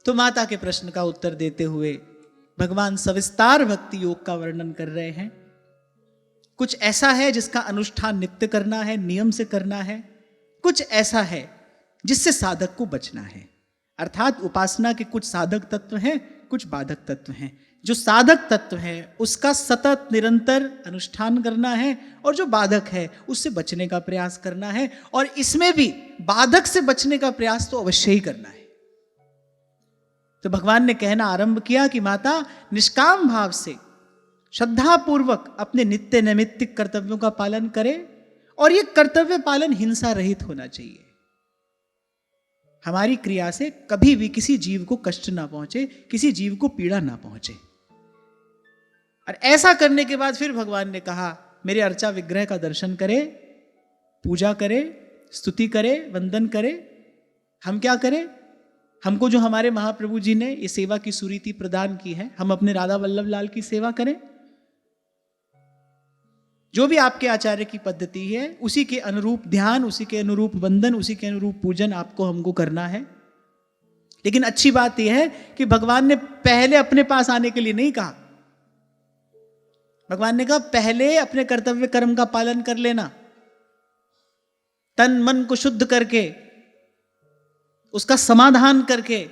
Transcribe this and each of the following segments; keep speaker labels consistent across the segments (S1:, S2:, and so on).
S1: तो माता के प्रश्न का उत्तर देते हुए भगवान सविस्तार भक्ति योग का वर्णन कर रहे हैं। कुछ ऐसा है जिसका अनुष्ठान नित्य करना है, नियम से करना है, कुछ ऐसा है जिससे साधक को बचना है। अर्थात उपासना के कुछ साधक तत्व हैं, कुछ बाधक तत्व हैं। जो साधक तत्व है उसका सतत निरंतर अनुष्ठान करना है, और जो बाधक है उससे बचने का प्रयास करना है। और इसमें भी बाधक से बचने का प्रयास तो अवश्य ही करना है। तो भगवान ने कहना आरंभ किया कि माता निष्काम भाव से श्रद्धा पूर्वक अपने नित्य नैमित्तिक कर्तव्यों का पालन करे, और यह कर्तव्य पालन हिंसा रहित होना चाहिए। हमारी क्रिया से कभी भी किसी जीव को कष्ट ना पहुंचे, किसी जीव को पीड़ा ना पहुंचे। और ऐसा करने के बाद फिर भगवान ने कहा मेरे अर्चा विग्रह का दर्शन करे, पूजा करे, स्तुति करे, वंदन करे। हम क्या करें? हमको जो हमारे महाप्रभु जी ने ये सेवा की सुरीति प्रदान की है, हम अपने राधा वल्लभ लाल की सेवा करें। जो भी आपके आचार्य की पद्धति है उसी के अनुरूप ध्यान, उसी के अनुरूप वंदन, उसी के अनुरूप पूजन आपको हमको करना है। लेकिन अच्छी बात यह है कि भगवान ने पहले अपने पास आने के लिए नहीं कहा। भगवान ने कहा पहले अपने कर्तव्य कर्म का पालन कर लेना, तन मन को शुद्ध करके, उसका समाधान करके,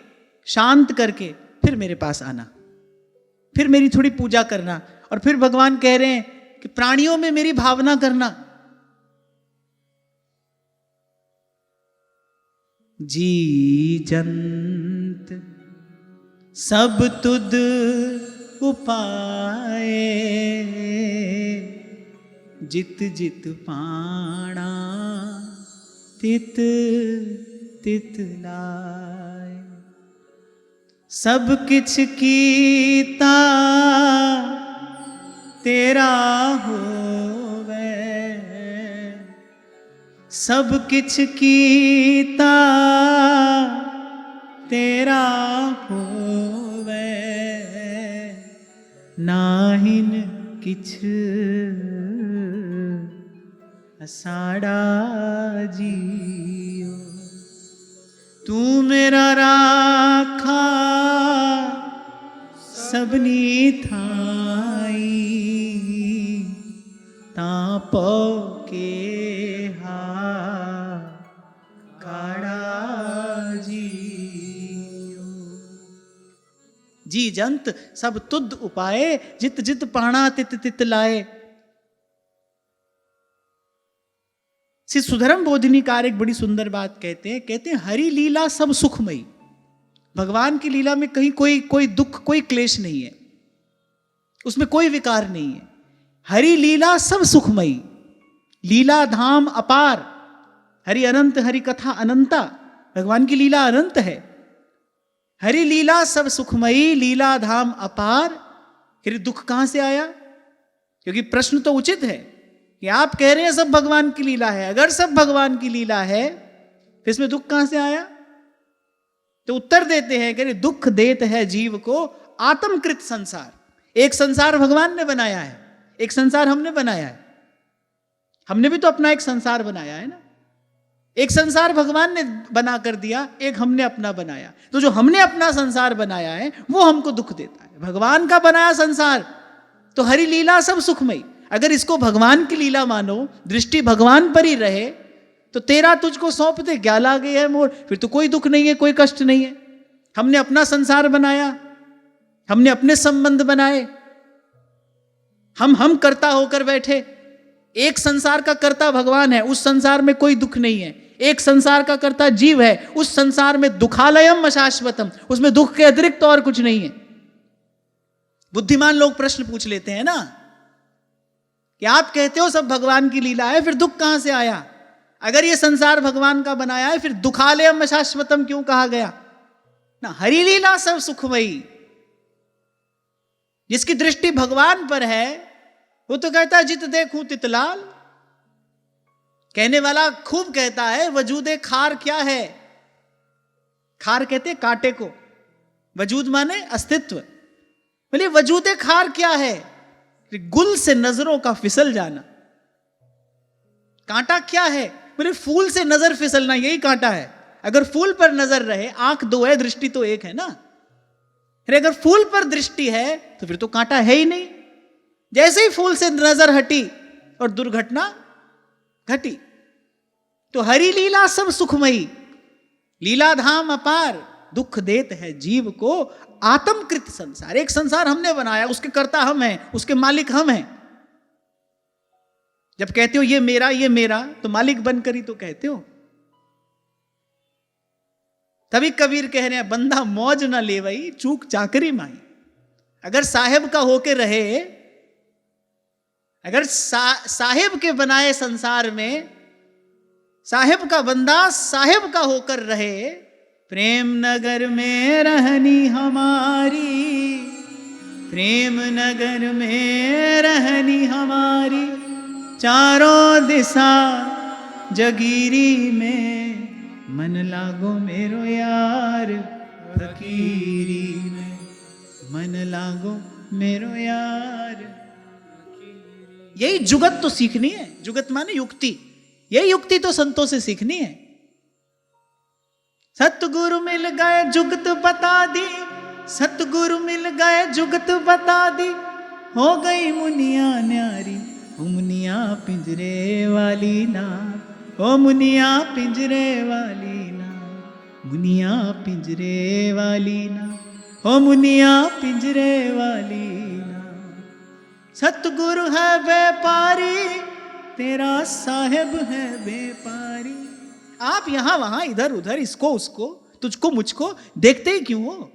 S1: शांत करके फिर मेरे पास आना, फिर मेरी थोड़ी पूजा करना। और फिर भगवान कह रहे हैं कि प्राणियों में मेरी भावना करना। जी जंत सब तुद उपाय, जित जित पाणा तित तित लाय। सब किछ कीता तेरा होवे, सब किछ कीता तेरा होवे, नाहिन किछ असाड़ा जियो। तू मेरा राखा सबनी थाई, तापो के हा काड़ा जियो। जी जंत सब तुद उपाय, जित जित पाणा तित तित लाए। श्री सुधर्म बोधिनीकार एक बड़ी सुंदर बात कहते हैं हरि लीला सब सुखमयी। भगवान की लीला में कहीं कोई दुख, कोई क्लेश नहीं है, उसमें कोई विकार नहीं है। हरि लीला सब सुखमयी, लीला धाम अपार। हरि अनंत, हरि कथा अनंता। भगवान की लीला अनंत है। हरि लीला सब सुखमयी, लीला धाम अपार। फिर दुख कहां से आया? क्योंकि प्रश्न तो उचित है कि आप कह रहे हैं सब भगवान की लीला है। अगर सब भगवान की लीला है फिर इसमें दुख कहां से आया? तो उत्तर देते हैं कि दुख देत है जीव को आत्मकृत संसार। एक संसार भगवान ने बनाया है, एक संसार हमने बनाया है। हमने भी तो अपना एक संसार बनाया है ना। एक संसार भगवान ने बना कर दिया, एक हमने अपना बनाया। तो जो हमने अपना संसार बनाया है वो हमको दुख देता है। भगवान का बनाया संसार तो हरि लीला सब सुखमयी। अगर इसको भगवान की लीला मानो, दृष्टि भगवान पर ही रहे, तो तेरा तुझको सौंप दे क्या लागे है मोर। फिर तो कोई दुख नहीं है, कोई कष्ट नहीं है। हमने अपना संसार बनाया, हमने अपने संबंध बनाए, हम कर्ता होकर बैठे। एक संसार का कर्ता भगवान है, उस संसार में कोई दुख नहीं है। एक संसार का कर्ता जीव है, उस संसार में दुखालयम अशाश्वतम, उसमें दुख के अतिरिक्त और कुछ नहीं है। बुद्धिमान लोग प्रश्न पूछ लेते हैं ना कि आप कहते हो सब भगवान की लीला है, फिर दुख कहां से आया? अगर ये संसार भगवान का बनाया है फिर दुखालयम अशाश्वतम क्यों कहा गया ना? हरि लीला सब सुखमयी। जिसकी दृष्टि भगवान पर है वो तो कहता है जित देखूं तित लाल। कहने वाला खूब कहता है वजूदे खार क्या है। खार कहते कांटे को, वजूद माने अस्तित्व। बोले वजूदे खार क्या है? गुल से नजरों का फिसल जाना। कांटा क्या है? बोले फूल से नजर फिसलना, यही कांटा है। अगर फूल पर नजर रहे, आंख दो है, दृष्टि तो एक है ना। फिर अगर फूल पर दृष्टि है तो फिर तो कांटा है ही नहीं। जैसे ही फूल से नजर हटी और दुर्घटना घटी। तो हरि लीला सब सुखमयी, लीला धाम अपार, दुख देत है जीव को आत्मकृत संसार। एक संसार हमने बनाया, उसके कर्ता हम हैं, उसके मालिक हम हैं। जब कहते हो ये मेरा, तो मालिक बनकर ही तो कहते हो। तभी कबीर कह रहे हैं, बंदा मौज न ले वही चूक चाकरी माई। अगर साहेब का होके रहे, अगर साहेब के बनाए संसार में साहेब का बंदा साहेब का होकर रहे, प्रेम नगर में रहनी हमारी, प्रेम नगर में रहनी हमारी, चारों दिशा जगीरी में, मन लागो मेरो यार फकीरी में, मन लागो मेरो यार। यही जुगत तो सीखनी है। जुगत माने युक्ति। यही युक्ति तो संतों से सीखनी है। सतगुरु मिल गए जुगत बता दी, सतगुरु मिल गए जुगत बता दी, हो गई मुनिया न्यारी, ओ मुनिया पिंजरे वाली ना, ओ मुनिया पिंजरे वाली ना, मुनिया पिंजरे वाली ना, ओ मुनिया पिंजरे वाली ना। सतगुरु है व्यापारी, तेरा साहेब है व्यापारी। आप यहां वहां इधर उधर इसको उसको तुझको मुझको देखते ही क्यों हो?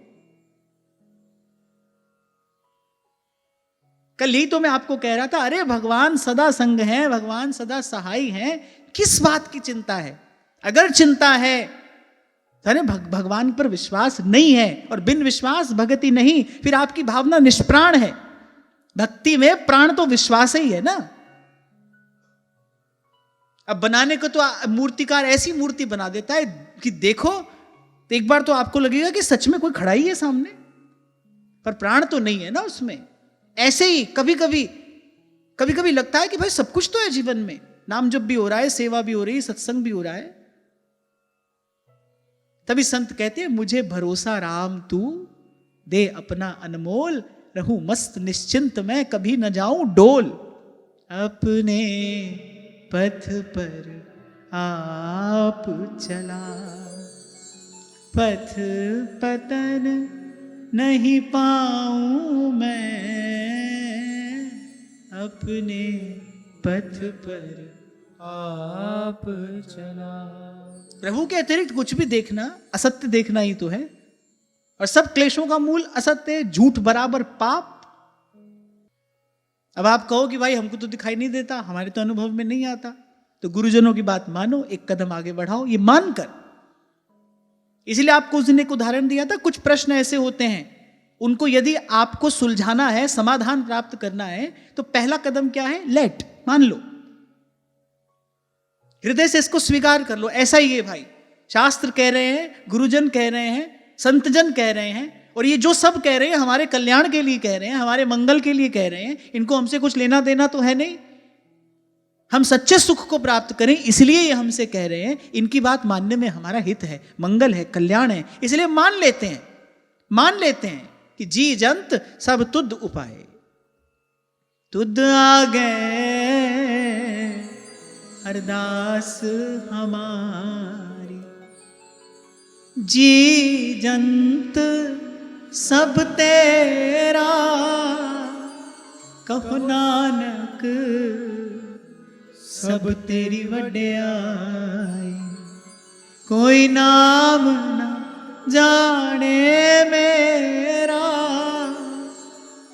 S1: कल ही तो मैं आपको कह रहा था, अरे भगवान सदा संग है, भगवान सदा सहाय है, किस बात की चिंता है? अगर चिंता है अरे भगवान पर विश्वास नहीं है, और बिन विश्वास भक्ति नहीं, फिर आपकी भावना निष्प्राण है। भक्ति में प्राण तो विश्वास ही है ना। अब बनाने को तो मूर्तिकार ऐसी मूर्ति बना देता है कि देखो तो एक बार तो आपको लगेगा कि सच में कोई खड़ा ही है सामने, पर प्राण तो नहीं है ना उसमें। ऐसे ही कभी कभी लगता है कि भाई सब कुछ तो है जीवन में, नाम जप भी हो रहा है, सेवा भी हो रही है, सत्संग भी हो रहा है। तभी संत कहते हैं, मुझे भरोसा राम तू दे अपना अनमोल, रहूं मस्त निश्चिंत मैं कभी न जाऊं डोल, अपने पथ पर आप चला, पथ पतन नहीं पाऊं मैं, अपने पथ पर आप चला। प्रभु के अतिरिक्त कुछ भी देखना असत्य देखना ही तो है, और सब क्लेशों का मूल असत्य, झूठ बराबर पाप। अब आप कहो कि भाई हमको तो दिखाई नहीं देता, हमारे तो अनुभव में नहीं आता, तो गुरुजनों की बात मानो, एक कदम आगे बढ़ाओ ये मानकर। इसलिए आपको उस दिन एक उदाहरण दिया था, कुछ प्रश्न ऐसे होते हैं, उनको यदि आपको सुलझाना है, समाधान प्राप्त करना है, तो पहला कदम क्या है? लेट, मान लो, हृदय से इसको स्वीकार कर लो, ऐसा ही है भाई। शास्त्र कह रहे हैं, गुरुजन कह रहे हैं, संतजन कह रहे हैं, और ये जो सब कह रहे हैं हमारे कल्याण के लिए कह रहे हैं, हमारे मंगल के लिए कह रहे हैं, इनको हमसे कुछ लेना देना तो है नहीं। हम सच्चे सुख को प्राप्त करें इसलिए ये हमसे कह रहे हैं, इनकी बात मानने में हमारा हित है, मंगल है, कल्याण है, इसलिए मान लेते हैं कि जी जंत सब तुद उपाय, तुद आ गए अरदास हमारी, जी जंत सब तेरा, कहो नानक सब तेरी वड्याई, कोई नाम ना जाने मेरा,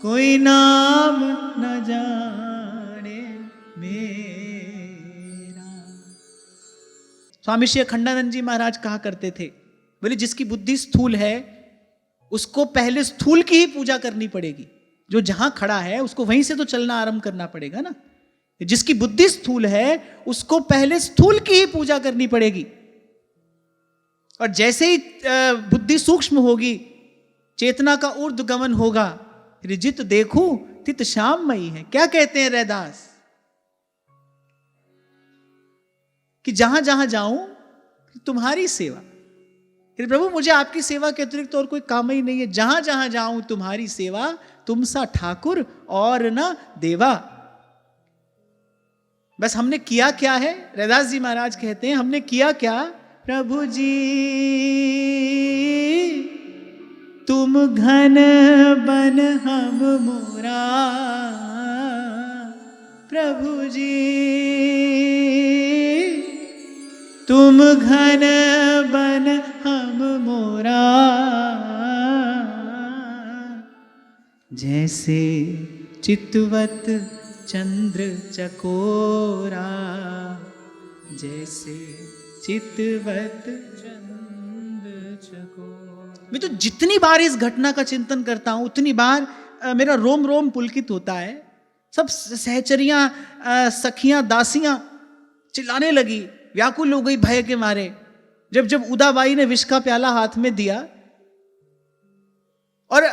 S1: कोई नाम न जाने मेरा। स्वामी श्री अखंडानंद जी महाराज कहा करते थे, बोले जिसकी बुद्धि स्थूल है उसको पहले स्थूल की ही पूजा करनी पड़ेगी, जो जहां खड़ा है उसको वहीं से तो चलना आरंभ करना पड़ेगा ना। जिसकी बुद्धि स्थूल है उसको पहले स्थूल की ही पूजा करनी पड़ेगी, और जैसे ही बुद्धि सूक्ष्म होगी, चेतना का ऊर्ध्वगमन होगा, फिर जित देखूं तित श्याममयी है। क्या कहते हैं रैदास कि जहां जहां जाऊं तुम्हारी सेवा, कि प्रभु मुझे आपकी सेवा के अतिरिक्त और कोई काम ही नहीं है, जहां जहां जाऊं तुम्हारी सेवा, तुम सा ठाकुर और न देवा। बस हमने किया क्या है, रैदास जी महाराज कहते हैं हमने किया क्या, प्रभु जी तुम घन बन हम मोरा, प्रभु जी तुम घन बन हम मोरा, जैसे चितवत चंद्र चकोरा, जैसे चितवत चंद्र चकोरा। मैं तो जितनी बार इस घटना का चिंतन करता हूं उतनी बार मेरा रोम रोम पुलकित होता है। सब सहचरियां, सखियां, दासियां चिल्लाने लगी, व्याकुल हो गई भय के मारे। जब जब उदाबाई ने विष का प्याला हाथ में दिया, और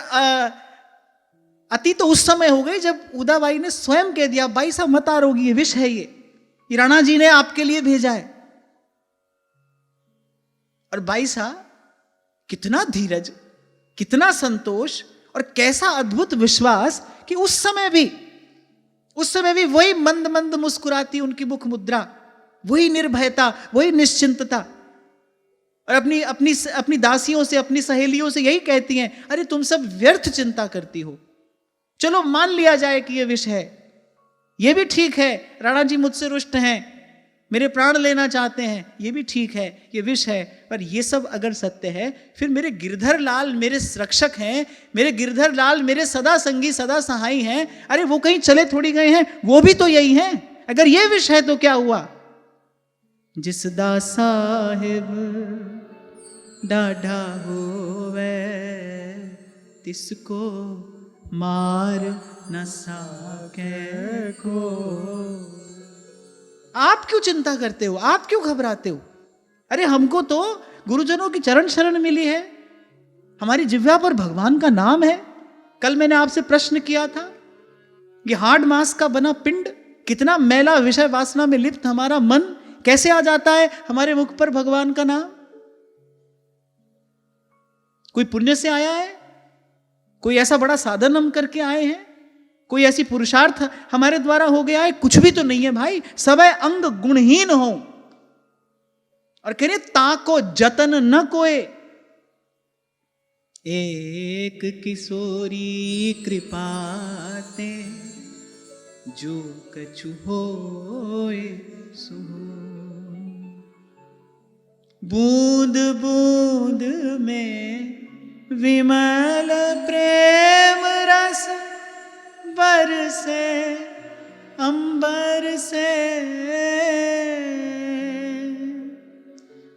S1: अति तो उस समय हो गई जब उदाबाई ने स्वयं कह दिया, बाई साहब मत आरोगी, ये विष है, ये राणा जी ने आपके लिए भेजा है। और बाई साहब कितना धीरज, कितना संतोष और कैसा अद्भुत विश्वास कि उस समय भी वही मंद मंद मुस्कुराती उनकी मुख मुद्रा, वही निर्भयता, वही निश्चिंतता, और अपनी दासियों से, अपनी सहेलियों से यही कहती हैं, अरे तुम सब व्यर्थ चिंता करती हो, चलो मान लिया जाए कि ये विष है, ये भी ठीक है, राणा जी मुझसे रुष्ट हैं, मेरे प्राण लेना चाहते हैं, ये भी ठीक है, ये विष है, पर ये सब अगर सत्य है, फिर मेरे गिरधर लाल मेरे रक्षक हैं, मेरे गिरधर लाल मेरे सदा संगी सदा सहाई हैं, अरे वो कहीं चले थोड़ी गए हैं, वो भी तो यही हैं। अगर ये विष है तो क्या हुआ, जिस दा साहिब डाढ़ा होवे तिसको मार न सके को। आप क्यों चिंता करते हो, आप क्यों घबराते हो? अरे हमको तो गुरुजनों की चरण शरण मिली है, हमारी जिह्वा पर भगवान का नाम है। कल मैंने आपसे प्रश्न किया था, ये हार्ड मांस का बना पिंड, कितना मैला विषय वासना में लिप्त हमारा मन, कैसे आ जाता है हमारे मुख पर भगवान का नाम? कोई पुण्य से आया है, कोई ऐसा बड़ा साधन हम करके आए हैं, कोई ऐसी पुरुषार्थ हमारे द्वारा हो गया है? कुछ भी तो नहीं है भाई, सब अंग गुणहीन हो। और कह रहे ताको जतन न कोय, एक किशोरी कृपाते जो कछु होए सो। बूंद बूंद में विमल प्रेम रस बरसे अंबर से,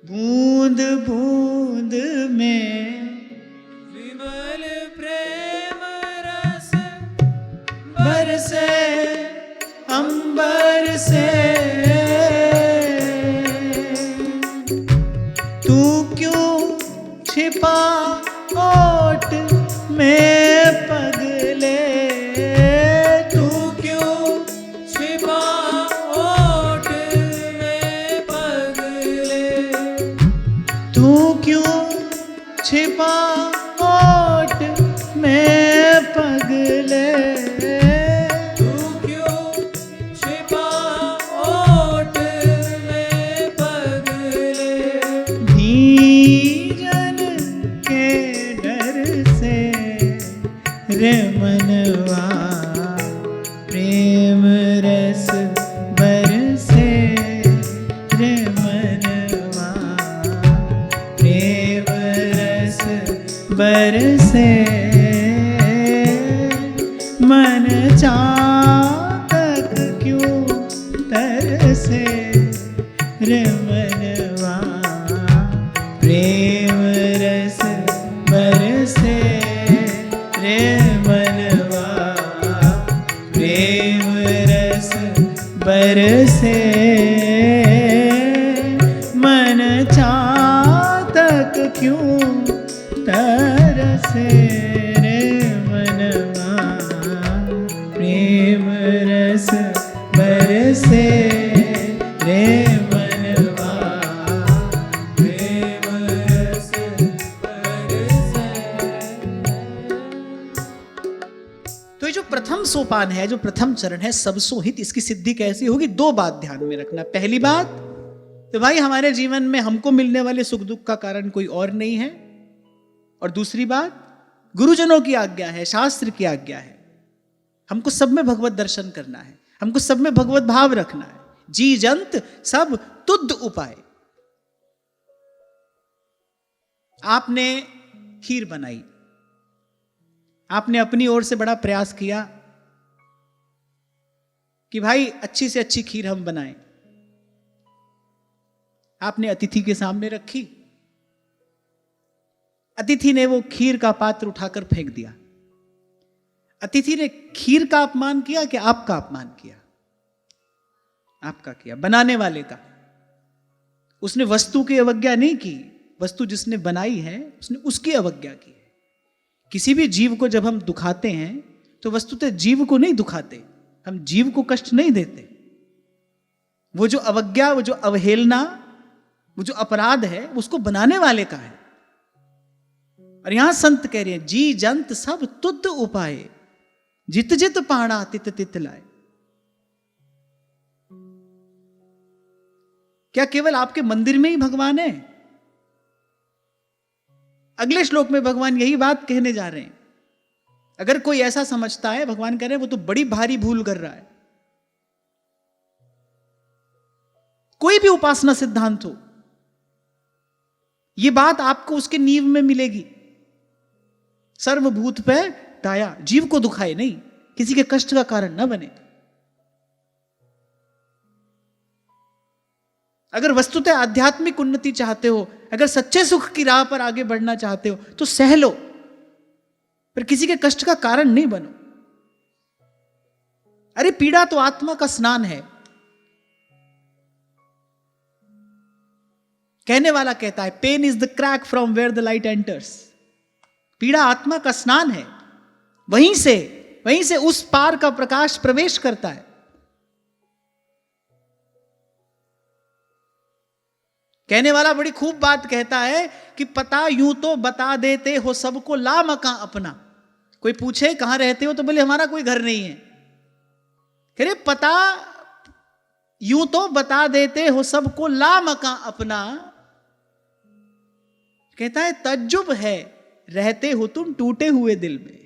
S1: बूंद बूंद में विमल प्रेम रस बरसे अंबर से। तू क्यों छिपा ओट में पगले, तू क्यों छिपा ओट में पगले, तू क्यों छिपा ओट में पगले, तू क्यों छिपा ओट में पगले। भीजन के डर से रे मनवा प्रेम रस बरसे, रे मनवा प्रेम रस बरसे। मन चातक क्यों तरसे, रे मनवा प्रेम रस बरसे, रे मनवा प्रेम रस बरसे। मन चातक क्यों तरसे, रे मनवा प्रेम रस बरसे, रे मनवा प्रेम रस प्रथम सोपान है, जो प्रथम चरण है, सबसो हित, इसकी सिद्धि कैसी होगी? दो बात ध्यान में रखना। पहली बात तो भाई हमारे जीवन में हमको मिलने वाले सुख दुख का कारण कोई और नहीं है, और दूसरी बात गुरुजनों की आज्ञा है, शास्त्र की आज्ञा है, हमको सब में भगवत दर्शन करना है, हमको सब में भगवत भाव रखना है। जी जंत सब तुद्ध उपाय। आपने खीर बनाई, आपने अपनी ओर से बड़ा प्रयास किया कि भाई अच्छी से अच्छी खीर हम बनाएं। आपने अतिथि के सामने रखी, अतिथि ने वो खीर का पात्र उठाकर फेंक दिया। अतिथि ने खीर का अपमान किया कि आपका अपमान किया? आपका किया, बनाने वाले का। उसने वस्तु की अवज्ञा नहीं की, वस्तु जिसने बनाई है उसने उसकी अवज्ञा की है। किसी भी जीव को जब हम दुखाते हैं तो वस्तुतः जीव को नहीं दुखाते, हम जीव को कष्ट नहीं देते। वो जो अवज्ञा, वो जो अवहेलना, वो जो अपराध है, उसको बनाने वाले का है। और यहां संत कह रहे हैं जी जंत सब तुद्ध उपाय, जित जित पाणा तित तित लाए। क्या केवल आपके मंदिर में ही भगवान है? अगले श्लोक में भगवान यही बात कहने जा रहे हैं। अगर कोई ऐसा समझता है, भगवान कह रहे हैं, वो तो बड़ी भारी भूल कर रहा है। कोई भी उपासना सिद्धांत हो, यह बात आपको उसके नींव में मिलेगी। सर्वभूत पे दाया, जीव को दुखाए नहीं, किसी के कष्ट का कारण न बने। अगर वस्तुतः आध्यात्मिक उन्नति चाहते हो, अगर सच्चे सुख की राह पर आगे बढ़ना चाहते हो तो सह लो, पर किसी के कष्ट का कारण नहीं बनो। अरे पीड़ा तो आत्मा का स्नान है। कहने वाला कहता है pain is the crack from where the light enters. पीड़ा आत्मा का स्नान है, वहीं से उस पार का प्रकाश प्रवेश करता है। कहने वाला बड़ी खूब बात कहता है कि पता यूं तो बता देते हो सबको ला मकां अपना। कोई पूछे कहां रहते हो तो बोले हमारा कोई घर नहीं है। कह रहे पता यूं तो बता देते हो सबको ला मकां अपना। कहता है तज्जुब है रहते हो तुम टूटे हुए दिल में।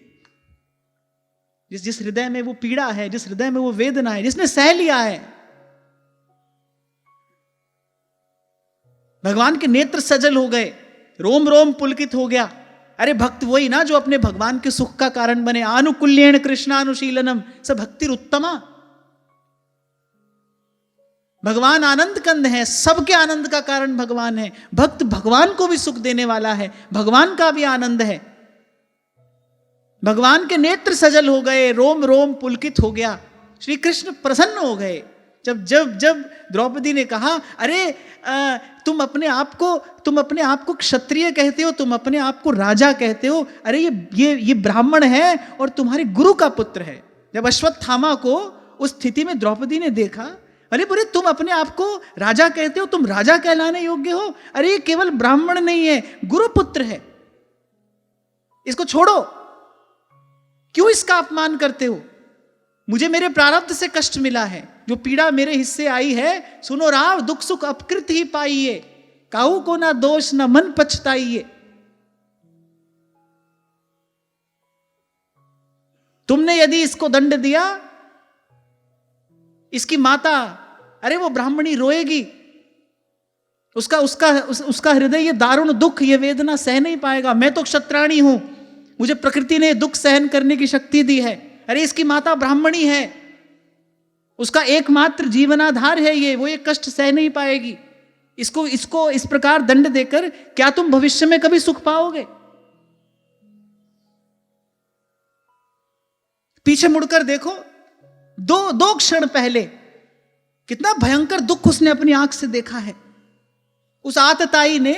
S1: जिस हृदय में वो पीड़ा है, जिस हृदय में वो वेदना है, जिसने सह लिया है, भगवान के नेत्र सजल हो गए, रोम रोम पुलकित हो गया। अरे भक्त वही ना जो अपने भगवान के सुख का कारण बने। आनुकूल्येन कृष्णानुशीलनम स भक्तिर उत्तमा। भगवान आनंद कंद है, सबके आनंद का कारण भगवान है। भक्त भगवान को भी सुख देने वाला है, भगवान का भी आनंद है। भगवान के नेत्र सजल हो गए, रोम रोम पुलकित हो गया। श्री कृष्ण प्रसन्न हो गए जब द्रौपदी ने कहा अरे तुम अपने आप को क्षत्रिय कहते हो, तुम अपने आप को राजा कहते हो, अरे ये ब्राह्मण है और तुम्हारे गुरु का पुत्र है। जब अश्वत्थामा को उस स्थिति में द्रौपदी ने देखा, अरे बोले तुम अपने आप को राजा कहते हो, तुम राजा कहलाने योग्य हो, अरे ये केवल ब्राह्मण नहीं है, गुरु पुत्र है, इसको छोड़ो, क्यों इसका अपमान करते हो? मुझे मेरे प्रारब्ध से कष्ट मिला है, जो पीड़ा मेरे हिस्से आई है, सुनो राव दुख सुख अपकृत ही पाइए, काहू को ना दोष ना मन पछताइए। तुमने यदि इसको दंड दिया, इसकी माता, अरे वो ब्राह्मणी रोएगी, उसका हृदय ये दारुण दुख, ये वेदना सह नहीं पाएगा। मैं तो क्षत्राणी हूं, मुझे प्रकृति ने दुख सहन करने की शक्ति दी है, अरे इसकी माता ब्राह्मणी है, उसका एकमात्र जीवनाधार है वो ये कष्ट सह नहीं पाएगी। इसको इस प्रकार दंड देकर क्या तुम भविष्य में कभी सुख पाओगे? पीछे मुड़कर देखो, दो क्षण पहले कितना भयंकर दुख उसने अपनी आंख से देखा है। उस आतताई ने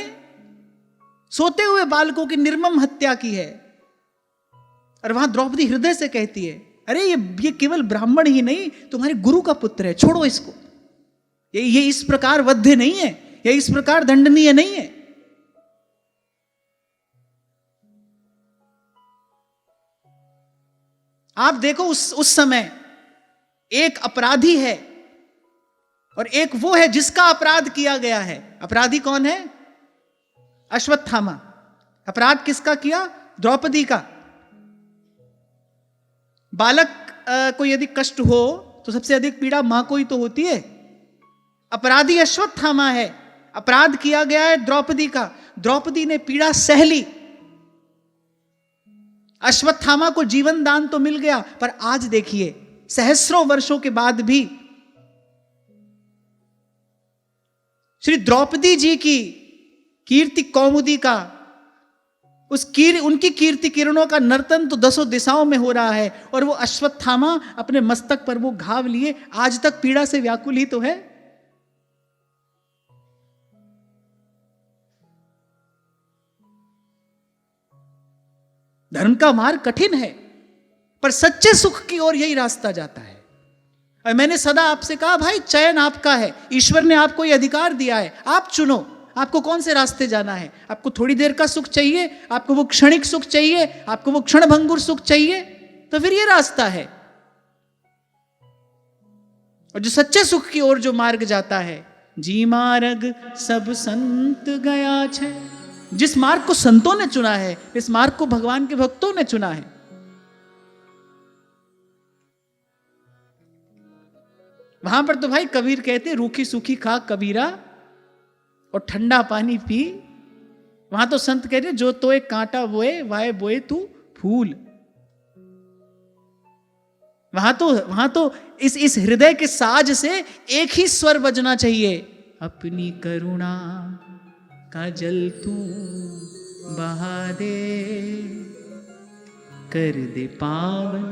S1: सोते हुए बालकों की निर्मम हत्या की है, और वहां द्रौपदी हृदय से कहती है अरे ये केवल ब्राह्मण ही नहीं, तुम्हारे गुरु का पुत्र है, छोड़ो इसको। ये इस प्रकार वध्य नहीं है, ये इस प्रकार दंडनीय नहीं है। आप देखो उस समय एक अपराधी है और एक वो है जिसका अपराध किया गया है। अपराधी कौन है? अश्वत्थामा। अपराध किसका किया? द्रौपदी का। बालक को यदि कष्ट हो तो सबसे अधिक पीड़ा मां को ही तो होती है। अपराधी अश्वत्थामा है, अपराध किया गया है द्रौपदी का। द्रौपदी ने पीड़ा सह ली, अश्वत्थामा को जीवन दान तो मिल गया, पर आज देखिए सहस्रों वर्षों के बाद भी श्री द्रौपदी जी की कीर्ति कौमुदी का, उनकी कीर्ति किरणों का नर्तन तो दसों दिशाओं में हो रहा है, और वो अश्वत्थामा अपने मस्तक पर वो घाव लिए आज तक पीड़ा से व्याकुल ही तो है। धर्म का मार्ग कठिन है, पर सच्चे सुख की ओर यही रास्ता जाता है। और मैंने सदा आपसे कहा, भाई चयन आपका है, ईश्वर ने आपको ये अधिकार दिया है, आप चुनो आपको कौन से रास्ते जाना है। आपको थोड़ी देर का सुख चाहिए, आपको वो क्षणिक सुख चाहिए, आपको वो क्षणभंगुर सुख चाहिए, तो फिर ये रास्ता है। और जो सच्चे सुख की ओर जो मार्ग जाता है, जी मार्ग सब संत गया छे, जिस मार्ग को संतों ने चुना है, इस मार्ग को भगवान के भक्तों ने चुना है। वहां पर तो भाई कबीर कहते, रूखी सूखी खा कबीरा और ठंडा पानी पी। वहां तो संत कहते, जो तो एक कांटा बोए वाए बोए तू फूल। वहां तो इस हृदय के साज से एक ही स्वर बजना चाहिए, अपनी करुणा का जल तू बहा दे, कर दे पावन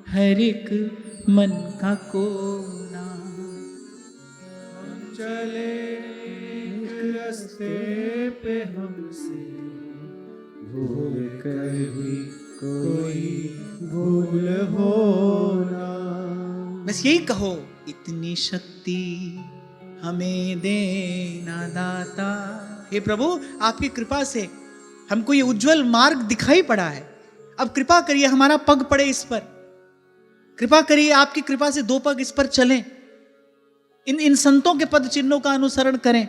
S1: हर एक मन का कोना।
S2: चले एक रास्ते पे हमसे भूल कर भी कोई भूल हो ना।
S1: बस यही कहो, इतनी शक्ति हमें देना दाता। हे प्रभु, आपकी कृपा से हमको ये उज्जवल मार्ग दिखाई पड़ा है, अब कृपा करिए हमारा पग पड़े इस पर, कृपा करिए आपकी कृपा से दो पग इस पर चलें, इन संतों के पद चिन्हों का अनुसरण करें।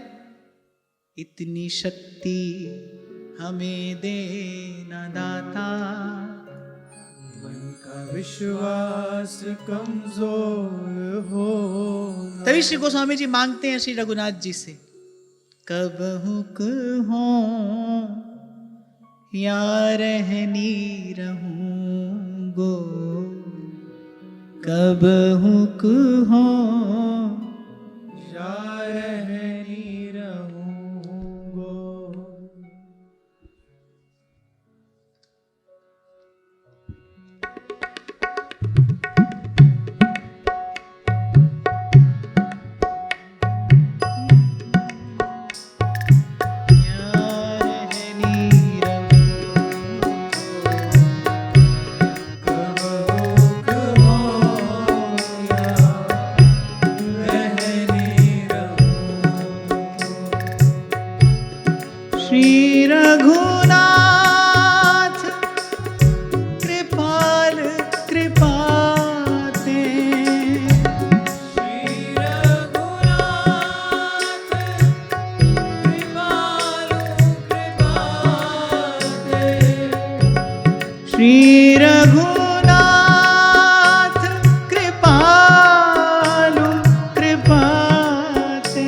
S1: इतनी शक्ति हमें देना दाता,
S2: मन का विश्वास कमजोर हो।
S1: तभी श्री गोस्वामी जी मांगते हैं श्री रघुनाथ जी से, कब हुक हो या रहनी रहूंगो, कब हुक हो
S2: या रहनी रहूंगो।
S1: श्री रघुनाथ कृपाल कृपाते,
S2: श्री रघुनाथ कृपालु कृपाते,
S1: श्री रघुनाथ कृपालु कृपाते,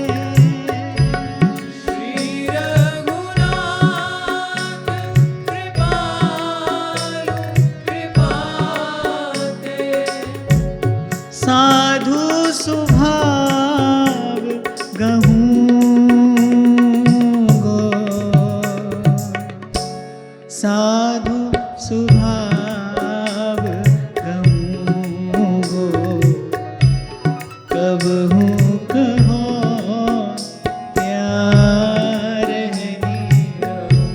S2: श्री रघुनाथ कृपालु कृपाते,
S1: साधु स्वभाव गहूँ गो, साधु स्वभाव गहूँ गो, कब हूँ कहो प्यार नहीं रहूँगो,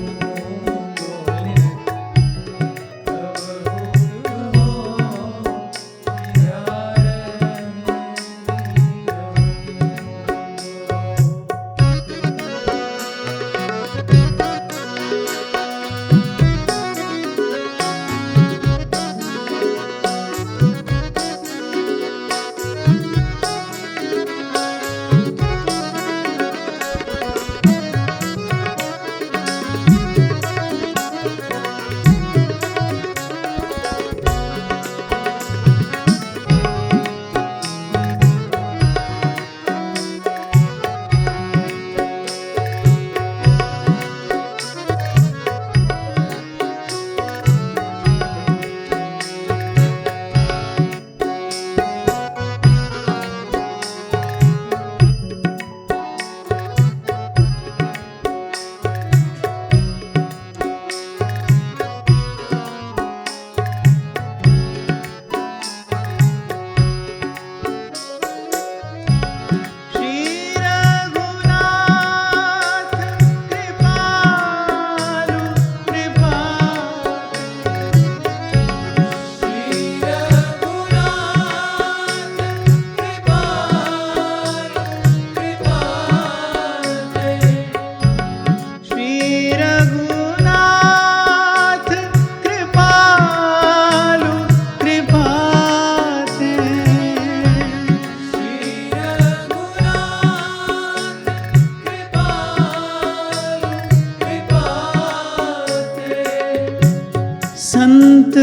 S1: संत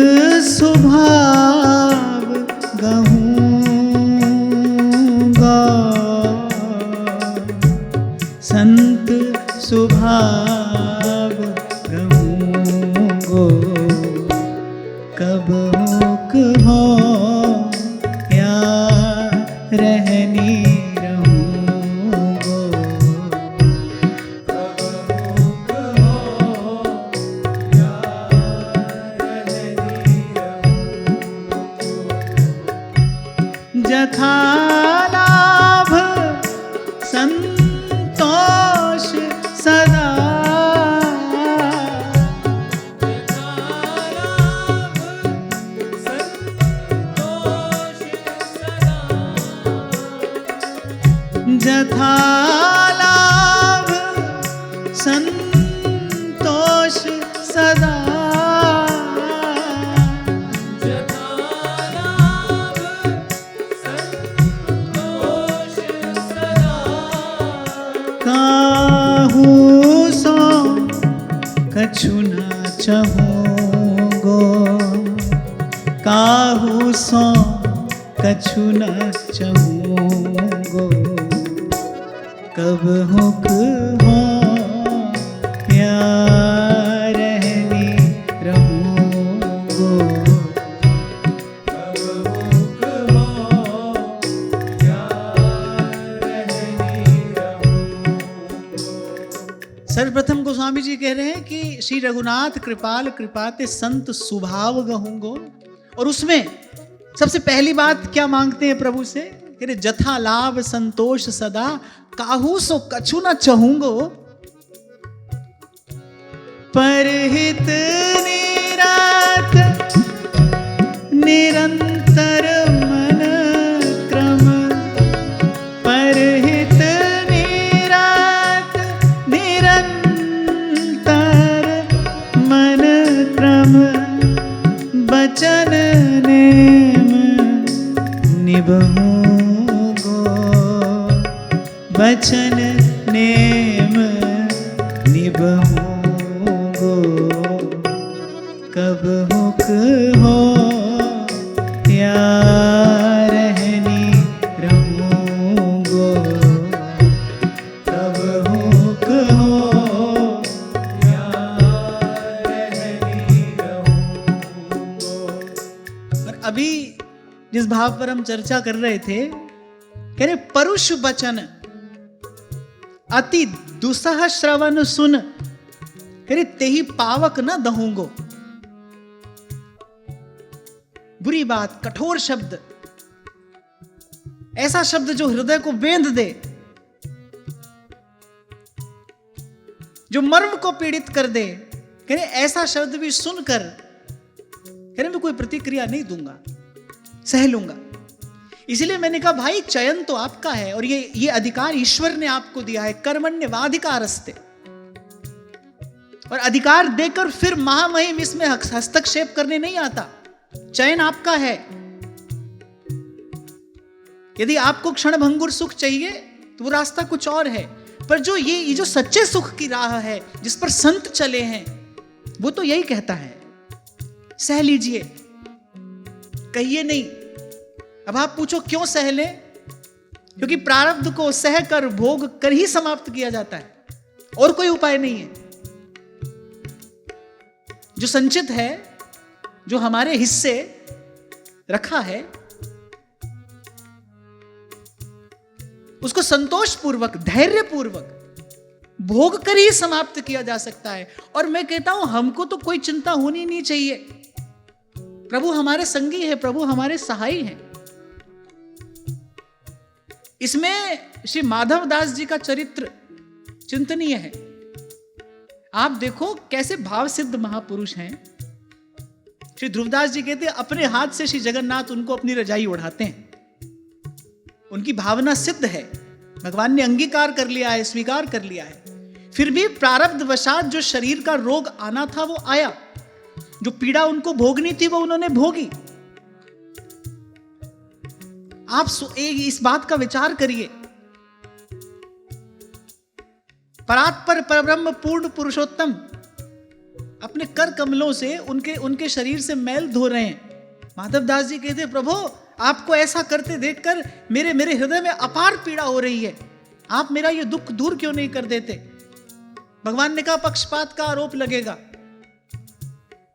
S1: स्वभाव गहूँगा, संत स्वभाव गहूँगो, कब हुक हो या रहनी रहूँगो,
S2: कब हुक हो या रहनी रहूँगो।
S1: जथा लाभ संतोष सदा,
S2: जथा लाभ संतोष सदा,
S1: जथा लाभ संतोष सदा,
S2: जथा लाभ संतोष सदा।
S1: काहू सो कछु न चाहूँगो, काहू सो कछु न चाहूँगो, कब हुक हो या रहनी रहूँगो,
S2: कब हुक हो या रहनी रहूँगो।
S1: सर्वप्रथम गोस्वामी जी कह रहे हैं कि श्री रघुनाथ कृपाल कृपाते संत स्वभाव गहूँगो, और उसमें सबसे पहली बात क्या मांगते हैं प्रभु से, कह रहे जथा लाभ संतोष सदा, काहू सो कछु न चाहूँगो, परहित निरात निरंतर मन क्रम, परहित निरात निरंतर मन क्रम, बचन नेम निभूंगो, बचन नेम निभूंगो, कब हुक हो या रहनी रहूंगो,
S2: कब हुक हो या रहनी रहूँगो।
S1: और अभी जिस भाव पर हम चर्चा कर रहे थे, कह रहे परुष बचन अति दुसह श्रवण सुन, कह रहे तेहि पावक न दहूंगो। बुरी बात, कठोर शब्द, ऐसा शब्द जो हृदय को बेंध दे, जो मर्म को पीड़ित कर दे, कह रहे ऐसा शब्द भी सुनकर कह रहे मैं कोई प्रतिक्रिया नहीं दूंगा, सह लूंगा। इसलिए मैंने कहा भाई चयन तो आपका है, और ये अधिकार ईश्वर ने आपको दिया है, कर्मण्यवाधिकारस्ते, और अधिकार देकर फिर महामहिम इसमें हस्तक्षेप करने नहीं आता। चयन आपका है। यदि आपको क्षणभंगुर सुख चाहिए तो वो रास्ता कुछ और है, पर जो ये जो सच्चे सुख की राह है, जिस पर संत चले हैं, वो तो यही कहता है सह लीजिए, कहिए नहीं। अब आप पूछो क्यों सह लें? क्योंकि प्रारब्ध को सह कर भोग कर ही समाप्त किया जाता है, और कोई उपाय नहीं है। जो संचित है, जो हमारे हिस्से रखा है, उसको संतोष पूर्वक, धैर्य पूर्वक भोग कर ही समाप्त किया जा सकता है। और मैं कहता हूं हमको तो कोई चिंता होनी नहीं चाहिए। प्रभु हमारे संगी है, प्रभु हमारे सहाई हैं। इसमें श्री माधव दास जी का चरित्र चिंतनीय है। आप देखो कैसे भाव सिद्ध महापुरुष हैं। श्री ध्रुवदास जी कहते हैं अपने हाथ से श्री जगन्नाथ उनको अपनी रजाई ओढ़ाते हैं। उनकी भावना सिद्ध है, भगवान ने अंगीकार कर लिया है, स्वीकार कर लिया है। फिर भी प्रारब्ध वशात जो शरीर का रोग आना था वो आया, जो पीड़ा उनको भोगनी थी वो उन्होंने भोगी। आप इस बात का विचार करिए। परात्पर परब्रह्म पूर्ण पुरुषोत्तम अपने कर कमलों से उनके शरीर से मैल धो रहे हैं। माधवदास जी कहते हैं, प्रभु आपको ऐसा करते देखकर मेरे हृदय में अपार पीड़ा हो रही है, आप मेरा ये दुख दूर क्यों नहीं कर देते। भगवान ने कहा पक्षपात का आरोप लगेगा,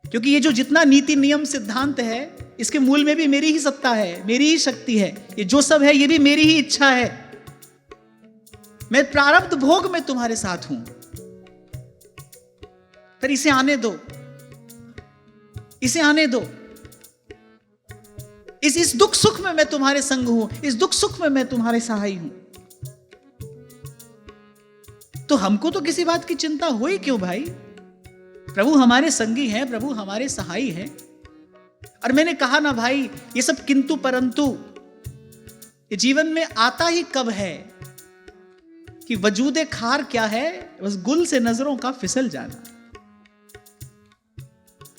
S1: क्योंकि ये जो जितना नीति नियम सिद्धांत है इसके मूल में भी मेरी ही सत्ता है, मेरी ही शक्ति है। ये जो सब है ये भी मेरी ही इच्छा है। मैं प्रारब्ध भोग में तुम्हारे साथ हूं, पर इसे आने दो, इसे आने दो। इस दुख सुख में मैं तुम्हारे संग हूं, इस दुख सुख में मैं तुम्हारे सहाय हूं। तो हमको तो किसी बात की चिंता हुई क्यों भाई? प्रभु हमारे संगी हैं, प्रभु हमारे सहाय हैं। और मैंने कहा ना भाई, ये सब किंतु परंतु ये जीवन में आता ही कब है कि वजूदे खार क्या है, बस गुल से नजरों का फिसल जाना।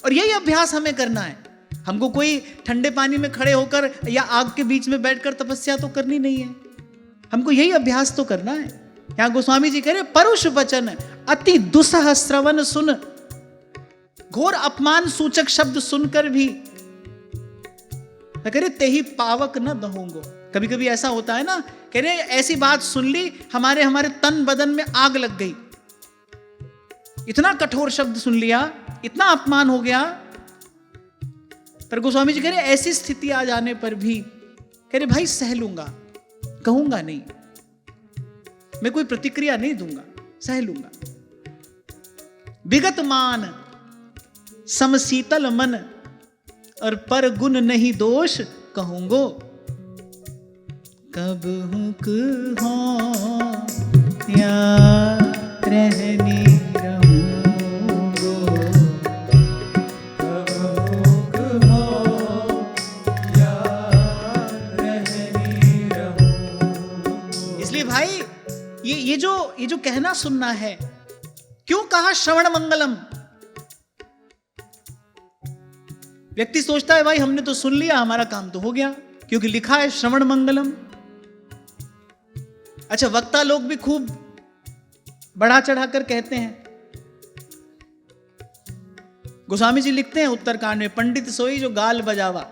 S1: और यही अभ्यास हमें करना है। हमको कोई ठंडे पानी में खड़े होकर या आग के बीच में बैठकर तपस्या तो करनी नहीं है, हमको यही अभ्यास तो करना है। यहां गोस्वामी जी कह रहे, परुष वचन अति दुसह श्रवण सुन, घोर अपमान सूचक शब्द सुनकर भी कह रहे ते ही पावक न दहोंगो। कभी कभी ऐसा होता है ना, कह रहे ऐसी बात सुन ली हमारे तन बदन में आग लग गई, इतना कठोर शब्द सुन लिया, इतना अपमान हो गया। पर गोस्वामी जी कह रहे ऐसी स्थिति आ जाने पर भी कह रहे भाई सह लूंगा, कहूंगा नहीं, मैं कोई प्रतिक्रिया नहीं दूंगा, सह लूंगा। विगत मान समशीतल मन, और पर गुण नहीं दोष कहूंगो। कब हुक हो या रहनी रहूंगो,
S2: कब हुक हो या रहनी रहूं।
S1: इसलिए भाई ये जो कहना सुनना है, क्यों कहा श्रवण मंगलम। व्यक्ति सोचता है भाई हमने तो सुन लिया, हमारा काम तो हो गया, क्योंकि लिखा है श्रवण मंगलम। अच्छा, वक्ता लोग भी खूब बढ़ा चढ़ाकर कहते हैं। गोस्वामी जी लिखते हैं उत्तरकांड में, पंडित सोई जो गाल बजावा,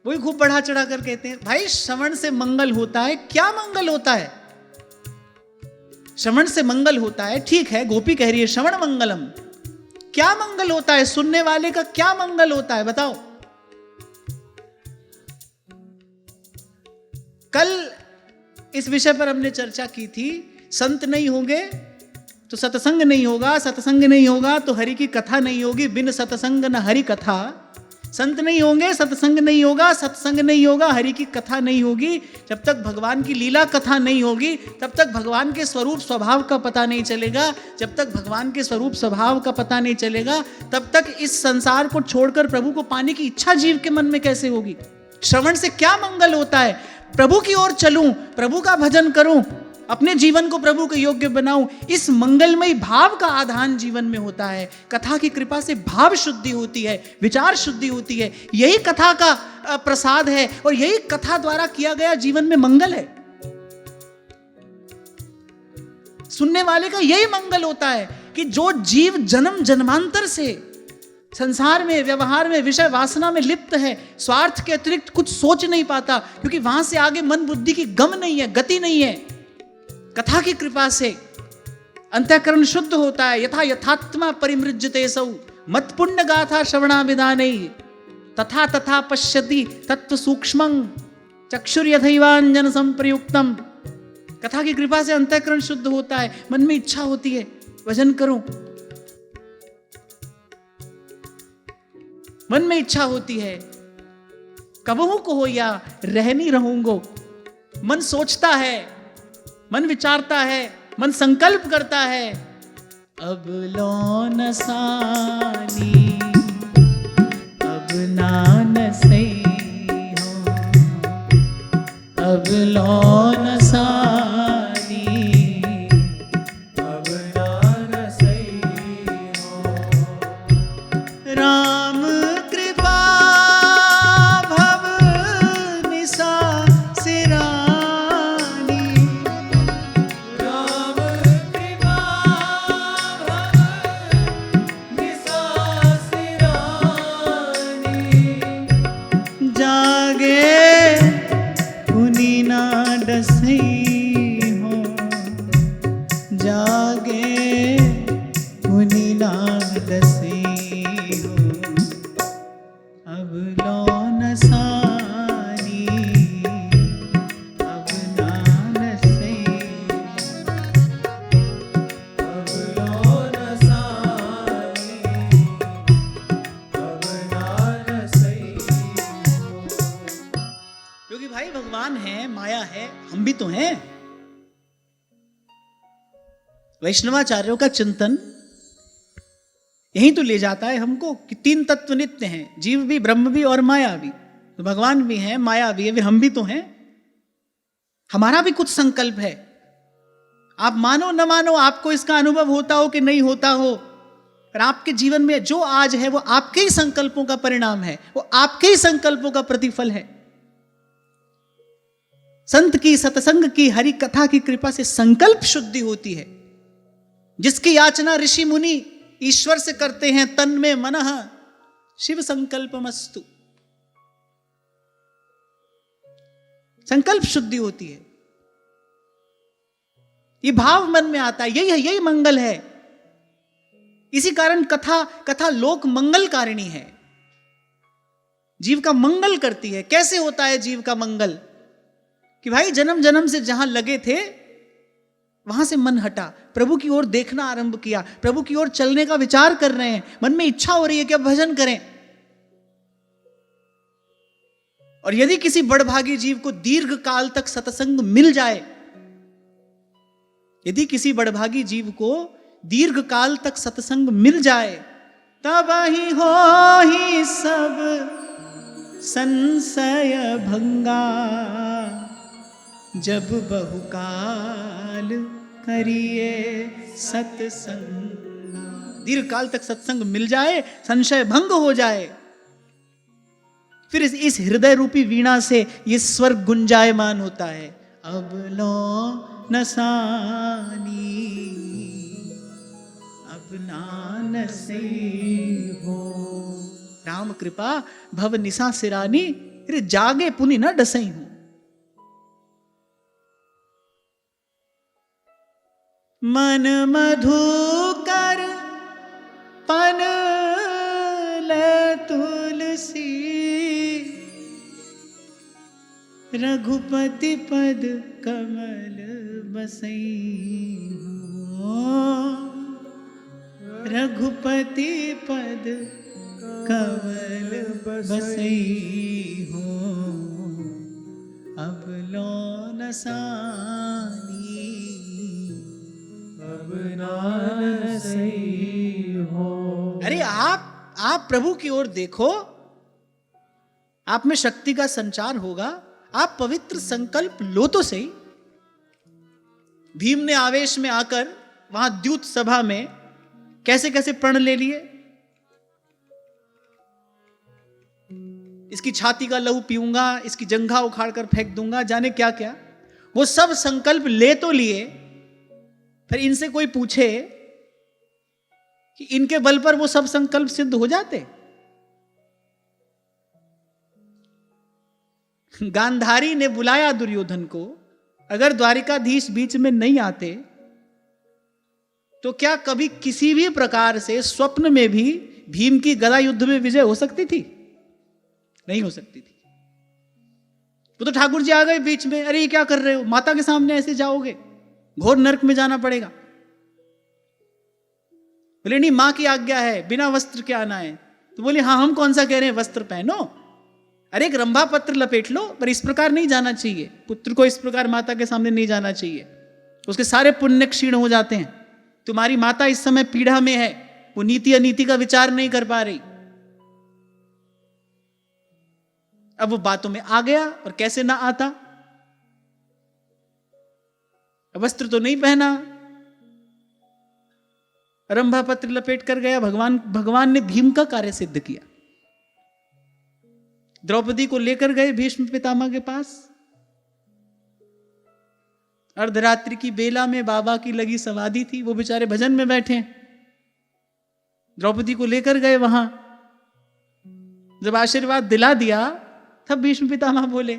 S1: वही खूब बढ़ा चढ़ाकर कहते हैं भाई श्रवण से मंगल होता है। क्या मंगल होता है? श्रवण से मंगल होता है, ठीक है, गोपी कह रही है श्रवण मंगलम। क्या मंगल होता है? सुनने वाले का क्या मंगल होता है बताओ। कल इस विषय पर हमने चर्चा की थी, संत नहीं होंगे तो सत्संग नहीं होगा, सत्संग नहीं होगा तो हरि की कथा नहीं होगी, बिन सत्संग न हरि कथा। संत नहीं होंगे, सत्संग नहीं होगा, सत्संग नहीं होगा, हरि की कथा नहीं होगी। जब तक भगवान की लीला कथा नहीं होगी तब तक भगवान के स्वरूप स्वभाव का पता नहीं चलेगा। जब तक भगवान के स्वरूप स्वभाव का पता नहीं चलेगा तब तक इस संसार को छोड़कर प्रभु को पाने की इच्छा जीव के मन में कैसे होगी। श्रवण से क्या मंगल होता है? प्रभु की ओर चलूं, प्रभु का भजन करूं, अपने जीवन को प्रभु के योग्य बनाऊं, इस मंगलमय भाव का आधान जीवन में होता है। कथा की कृपा से भाव शुद्धि होती है, विचार शुद्धि होती है, यही कथा का प्रसाद है और यही कथा द्वारा किया गया जीवन में मंगल है। सुनने वाले का यही मंगल होता है कि जो जीव जन्म जन्मांतर से संसार में, व्यवहार में, विषय वासना में लिप्त है, स्वार्थ के अतिरिक्त कुछ सोच नहीं पाता, क्योंकि वहां से आगे मन बुद्धि की गम नहीं है, गति नहीं है। कथा की कृपा से अंतःकरण शुद्ध होता है। यथा यथात्मा परिमृज्यते सौ मत पुण्य गाथा श्रवणा विधानैः, तथा तथा पश्यति तत्व सूक्ष्मं चक्षुर्यथैवांजन संप्रयुक्तम। कथा की कृपा से अंतःकरण शुद्ध होता है, मन में इच्छा होती है भजन करूं, मन में इच्छा होती है कबहू को हो या रहनी रहूंगो। मन सोचता है, मन विचारता है, मन संकल्प करता है, अब लौन सानी अब नान सही हो, अब लौन सानी
S2: अब नान सही हो।
S1: राम कृपा भव निसा सिरानी,
S2: राम कृपा भव
S1: भी तो हैं। वैष्णवाचार्यों का चिंतन यही तो ले जाता है हमको कि तीन तत्व नित्य हैं, जीव भी, ब्रह्म भी और माया भी। तो भगवान भी हैं, माया भी है, फिर हम भी तो हैं। हमारा भी कुछ संकल्प है। आप मानो न मानो, आपको इसका अनुभव होता हो कि नहीं होता हो, पर आपके जीवन में जो आज है वो आपके ही संकल्पों का परिणाम है, वो आपके ही संकल्पों का प्रतिफल है। संत की, सत्संग की, हरि कथा की कृपा से संकल्प शुद्धि होती है, जिसकी याचना ऋषि मुनि ईश्वर से करते हैं। तन में मनः शिव संकल्पमस्तु। संकल्प शुद्धि होती है, ये भाव मन में आता है, यही मंगल है। इसी कारण कथा लोक मंगलकारिणी है, जीव का मंगल करती है। कैसे होता है जीव का मंगल? कि भाई जन्म जन्म से जहां लगे थे वहां से मन हटा, प्रभु की ओर देखना आरंभ किया, प्रभु की ओर चलने का विचार कर रहे हैं, मन में इच्छा हो रही है कि अब भजन करें। और यदि किसी बड़भागी जीव को दीर्घ काल तक सत्संग मिल जाए, यदि किसी बड़भागी जीव को दीर्घ काल तक सत्संग मिल जाए, तब ही हो ही सब संशय भंगा, जब बहुकाल करिए सत्संग। दीर्घ काल तक सत्संग मिल जाए, संशय भंग हो जाए, फिर इस हृदय रूपी वीणा से ये स्वर गुंजायमान होता है। अब लो नसानी अब नानसे हो, राम कृपा भव निशा सिरानी, रे जागे पुनि न डसई हूं। मन मधुकर पन ले तुलसी, रघुपति पद कमल बसई हो, रघुपति पद कमल बसई हो। अब लो नसानी
S2: अब नानसई हो।
S1: अरे आप प्रभु की ओर देखो, आप में शक्ति का संचार होगा। आप पवित्र संकल्प लो तो सही। भीम ने आवेश में आकर वहां द्यूत सभा में कैसे कैसे प्रण ले लिए, इसकी छाती का लहू पीऊंगा, इसकी जंघा उखाड़ कर फेंक दूंगा, जाने क्या क्या। वो सब संकल्प ले तो लिए, फिर इनसे कोई पूछे कि इनके बल पर वो सब संकल्प सिद्ध हो जाते? गांधारी ने बुलाया दुर्योधन को, अगर द्वारिकाधीश बीच में नहीं आते तो क्या कभी किसी भी प्रकार से स्वप्न में भी भीम की गदा युद्ध में विजय हो सकती थी? नहीं हो सकती थी। वो तो ठाकुर जी आ गए बीच में, अरे ये क्या कर रहे हो, माता के सामने ऐसे जाओगे, घोर नरक में जाना पड़ेगा। बोले नहीं, मां की आज्ञा है, बिना वस्त्र के आना है। तो बोले हाँ, हम कौन सा कह रहे हैं वस्त्र पहनो, अरे एक रंभा पत्र लपेट लो, पर इस प्रकार नहीं जाना चाहिए, पुत्र को इस प्रकार माता के सामने नहीं जाना चाहिए, उसके सारे पुण्य क्षीण हो जाते हैं। तुम्हारी माता इस समय पीड़ा में है, वो नीति अनीति का विचार नहीं कर पा रही। अब वो बातों में आ गया, और कैसे ना आता, वस्त्र तो नहीं पहना, रंभा पत्र लपेट कर गया। भगवान ने भीम का कार्य सिद्ध किया। द्रौपदी को लेकर गए भीष्म पितामह के पास, अर्धरात्रि की बेला में बाबा की लगी समाधि थी, वो बेचारे भजन में बैठे। द्रौपदी को लेकर गए वहां, जब आशीर्वाद दिला दिया तब भीष्म पितामह बोले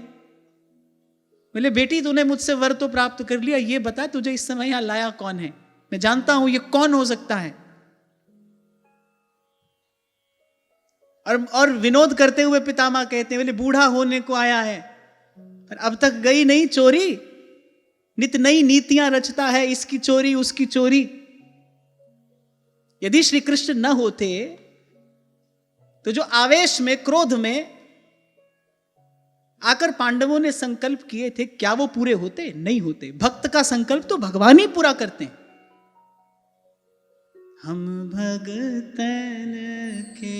S1: बेटी तूने मुझसे वर तो प्राप्त कर लिया, ये बता तुझे इस समय यहां लाया कौन है? मैं जानता हूं ये कौन हो सकता है। और विनोद करते हुए पितामह कहते हैं, बोले बूढ़ा होने को आया है, पर अब तक गई नहीं चोरी, नित नई नीतियां रचता है, इसकी चोरी उसकी चोरी। यदि श्री कृष्ण न होते तो जो आवेश में, क्रोध में आकर पांडवों ने संकल्प किए थे, क्या वो पूरे होते? नहीं होते। भक्त का संकल्प तो भगवान ही पूरा करते हैं। हम भगतन के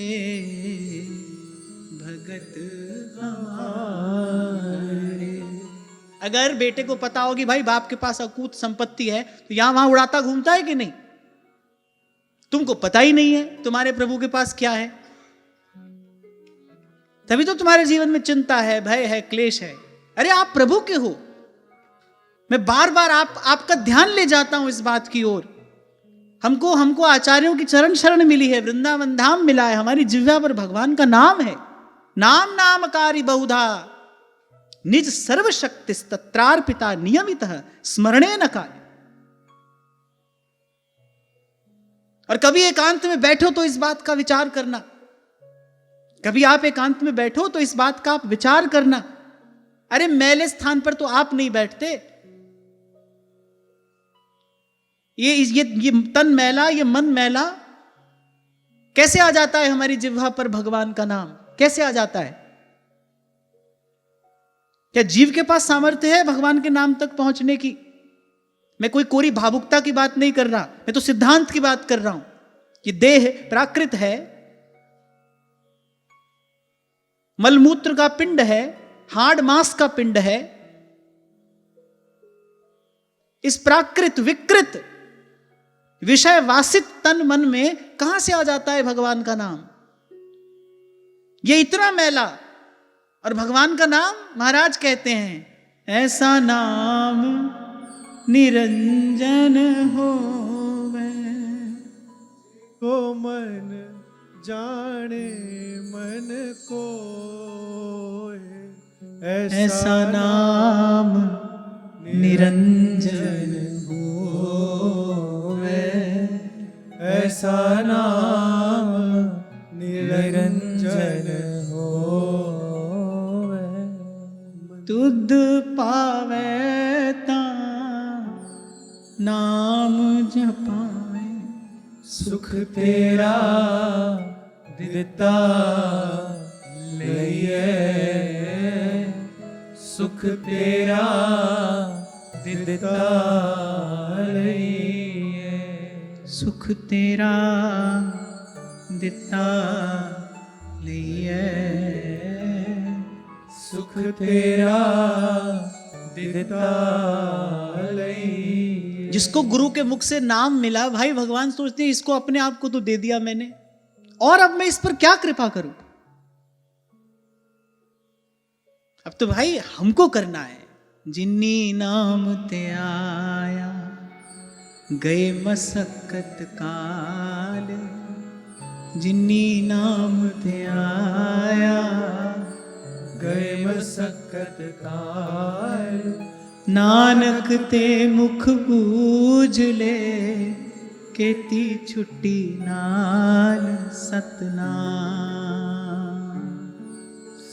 S1: भगत हमारे। अगर बेटे को पता होगी भाई बाप के पास अकूत संपत्ति है, तो यहां वहां उड़ाता घूमता है कि नहीं? तुमको पता ही नहीं है तुम्हारे प्रभु के पास क्या है, तभी तो तुम्हारे जीवन में चिंता है, भय है, क्लेश है। अरे आप प्रभु के हो। मैं बार बार आपका ध्यान ले जाता हूं इस बात की ओर। हमको आचार्यों की चरण शरण मिली है, वृंदावन धाम मिला है, हमारी जिह्वा पर भगवान का नाम है। नाम नामकारी बहुधा निज सर्वशक्ति तत्रार्पिता नियमितः स्मरणे न काले। और कभी एकांत में बैठो तो इस बात का विचार करना, कभी आप एकांत में बैठो तो इस बात का आप विचार करना। अरे मैले स्थान पर तो आप नहीं बैठते। ये तन मैला, ये मन मैला कैसे आ जाता है हमारी जिह्वा पर भगवान का नाम? कैसे आ जाता है? क्या जीव के पास सामर्थ्य है भगवान के नाम तक पहुंचने की? मैं कोई कोरी भावुकता की बात नहीं कर रहा, मैं तो सिद्धांत की बात कर रहा हूं कि देह प्राकृत है, मलमूत्र का पिंड है, हाड़ मांस का पिंड है। इस प्राकृत विकृत विषय वासित तन मन में कहां से आ जाता है भगवान का नाम? ये इतना मैला, और भगवान का नाम महाराज कहते हैं ऐसा नाम निरंजन होवे,
S2: को मन जाने मन को,
S1: ऐसा नाम निरंजन होवे,
S2: ऐसा नाम निरंजन होवे।
S1: तुद पावे ता नाम जपावे,
S2: सुख तेरा दिता लइए, सुख तेरा दिता लइए,
S1: सुख तेरा दिता लइए,
S2: सुख तेरा दिता लइए।
S1: जिसको गुरु के मुख से नाम मिला, भाई भगवान सोचते हैं इसको अपने आप को तो दे दिया मैंने, और अब मैं इस पर क्या कृपा करूं? अब तो भाई हमको करना है। जिन्नी नाम ते आया गए मसक्कत काल, जिन्नी नाम ते आया
S2: गए मसक्कत काल,
S1: नानक ते मुख बूझ ले केती छुट्टी नाल सतनाम,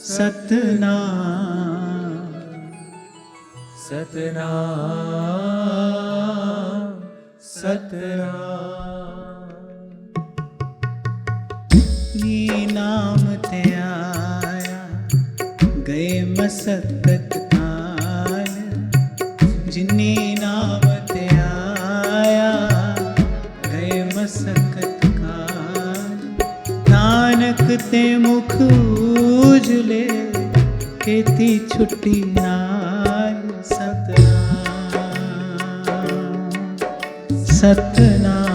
S1: सतनाम,
S2: सतनाम, सतनाम।
S1: नी नाम ते आया गए मसक्कत काल, जिन्नी नाम ते आया गए मसक्कत काल, नानक ते मुख उजले केती छुट्टी नाल सतनाम, सतनाम,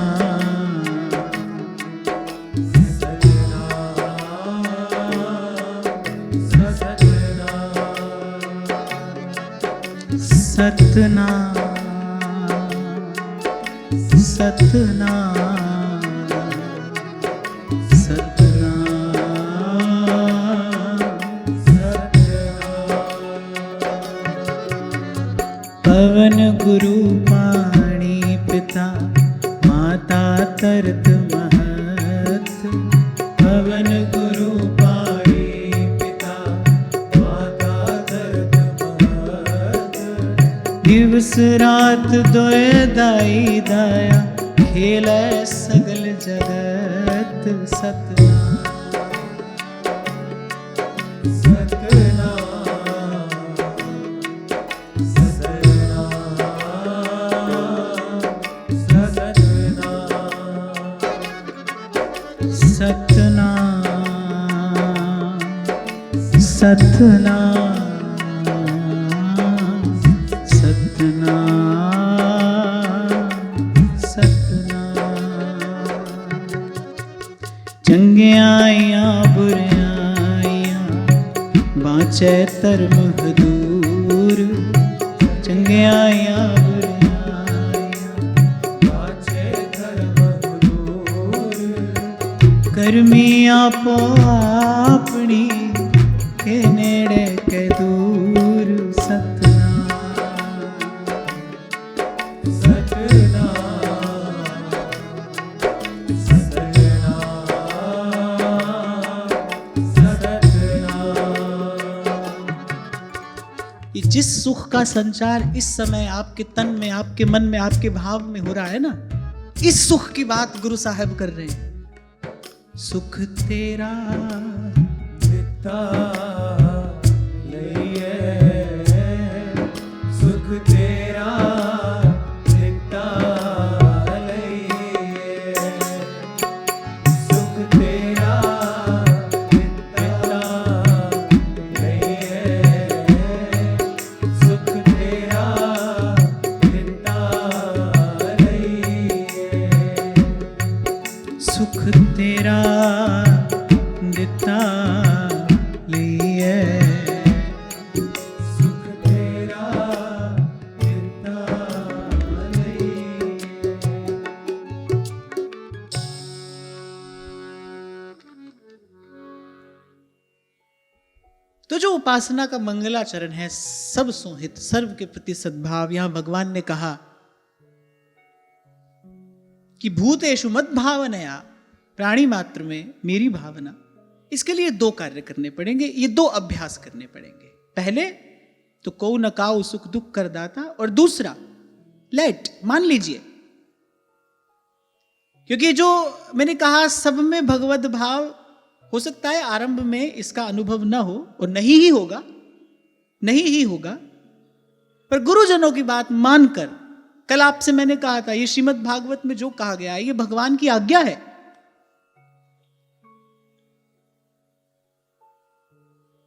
S1: सतनाम, सतनाम, पवन गुरु पाणी पिता माता तरत महत, पवन गुरु पाणी पिता
S2: माता तरत महत,
S1: दिवस रात दोए दाई दाया खेलै सगल जगत सतनाम,
S2: सतनाम,
S1: सतनाम सतनाम। चंगियाइयां बुरियाइयां बाँचे धर्म हदूर, चंगियाइयां करमी आपो अपनी के नेड़े के दूर। सतनाम
S2: सतनाम सतनाम।
S1: ये जिस सुख का संचार इस समय आपके तन में, आपके मन में, आपके भाव में हो रहा है ना, इस सुख की बात गुरु साहब कर रहे हैं। सुख तेरा
S2: दिता लइए, सुख तेरा दिता लइए, सुख तेरा दिता लइए, सुख तेरा दिता लइए,
S1: सुख तेरा दिता लिए,
S2: सुख तेरा दिता लइए।
S1: तो जो उपासना का मंगलाचरण है, सब सोहित, सर्व के प्रति सद्भाव, यहां भगवान ने कहा कि भूतेषु मद भावनया, प्राणी मात्र में मेरी भावना। इसके लिए दो कार्य करने पड़ेंगे, ये दो अभ्यास करने पड़ेंगे। पहले तो को न काऊ सुख दुख कर दाता, और दूसरा लेट, मान लीजिए, क्योंकि जो मैंने कहा सब में भगवत भाव हो सकता है आरंभ में इसका अनुभव न हो, और नहीं ही होगा, नहीं ही होगा, पर गुरुजनों की बात मानकर, कल आपसे मैंने कहा था ये श्रीमद् भागवत में जो कहा गया है ये भगवान की आज्ञा है।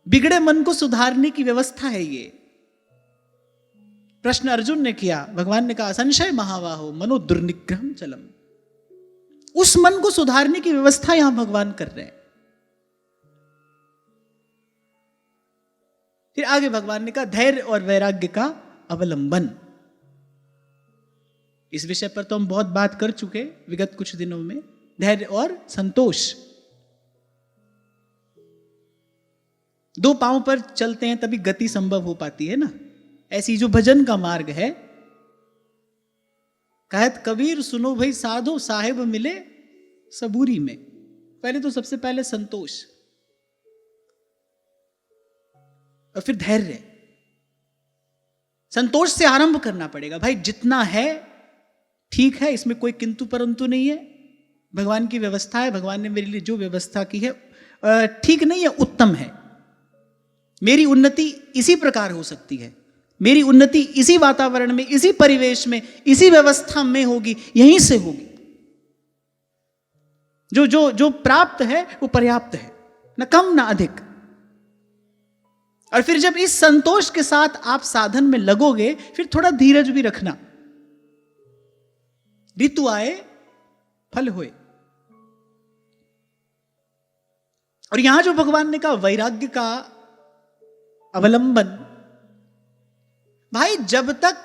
S1: बिगड़े मन को सुधारने की व्यवस्था है ये। प्रश्न अर्जुन ने किया, भगवान ने कहा संशय महाबाहो मनो दुर्निग्रहम चलम। उस मन को सुधारने की व्यवस्था यहां भगवान कर रहे हैं। फिर आगे भगवान ने कहा धैर्य और वैराग्य का अवलंबन। इस विषय पर तो हम बहुत बात कर चुके विगत कुछ दिनों में। धैर्य और संतोष, दो पांव पर चलते हैं तभी गति संभव हो पाती है ना। ऐसी जो भजन का मार्ग है, कहत कबीर सुनो भाई साधो साहेब मिले सबूरी में। पहले तो सबसे पहले संतोष और फिर धैर्य। संतोष से आरंभ करना पड़ेगा। भाई जितना है ठीक है, इसमें कोई किंतु परंतु नहीं है। भगवान की व्यवस्था है, भगवान ने मेरे लिए जो व्यवस्था की है ठीक नहीं है, उत्तम है। मेरी उन्नति इसी प्रकार हो सकती है, मेरी उन्नति इसी वातावरण में, इसी परिवेश में, इसी व्यवस्था में होगी, यहीं से होगी। जो जो जो प्राप्त है वो पर्याप्त है, न कम न अधिक। और फिर जब इस संतोष के साथ आप साधन में लगोगे, फिर थोड़ा धीरज भी रखना। ऋतु आए फल होए। और यहां जो भगवान ने कहा वैराग्य का अवलंबन, भाई जब तक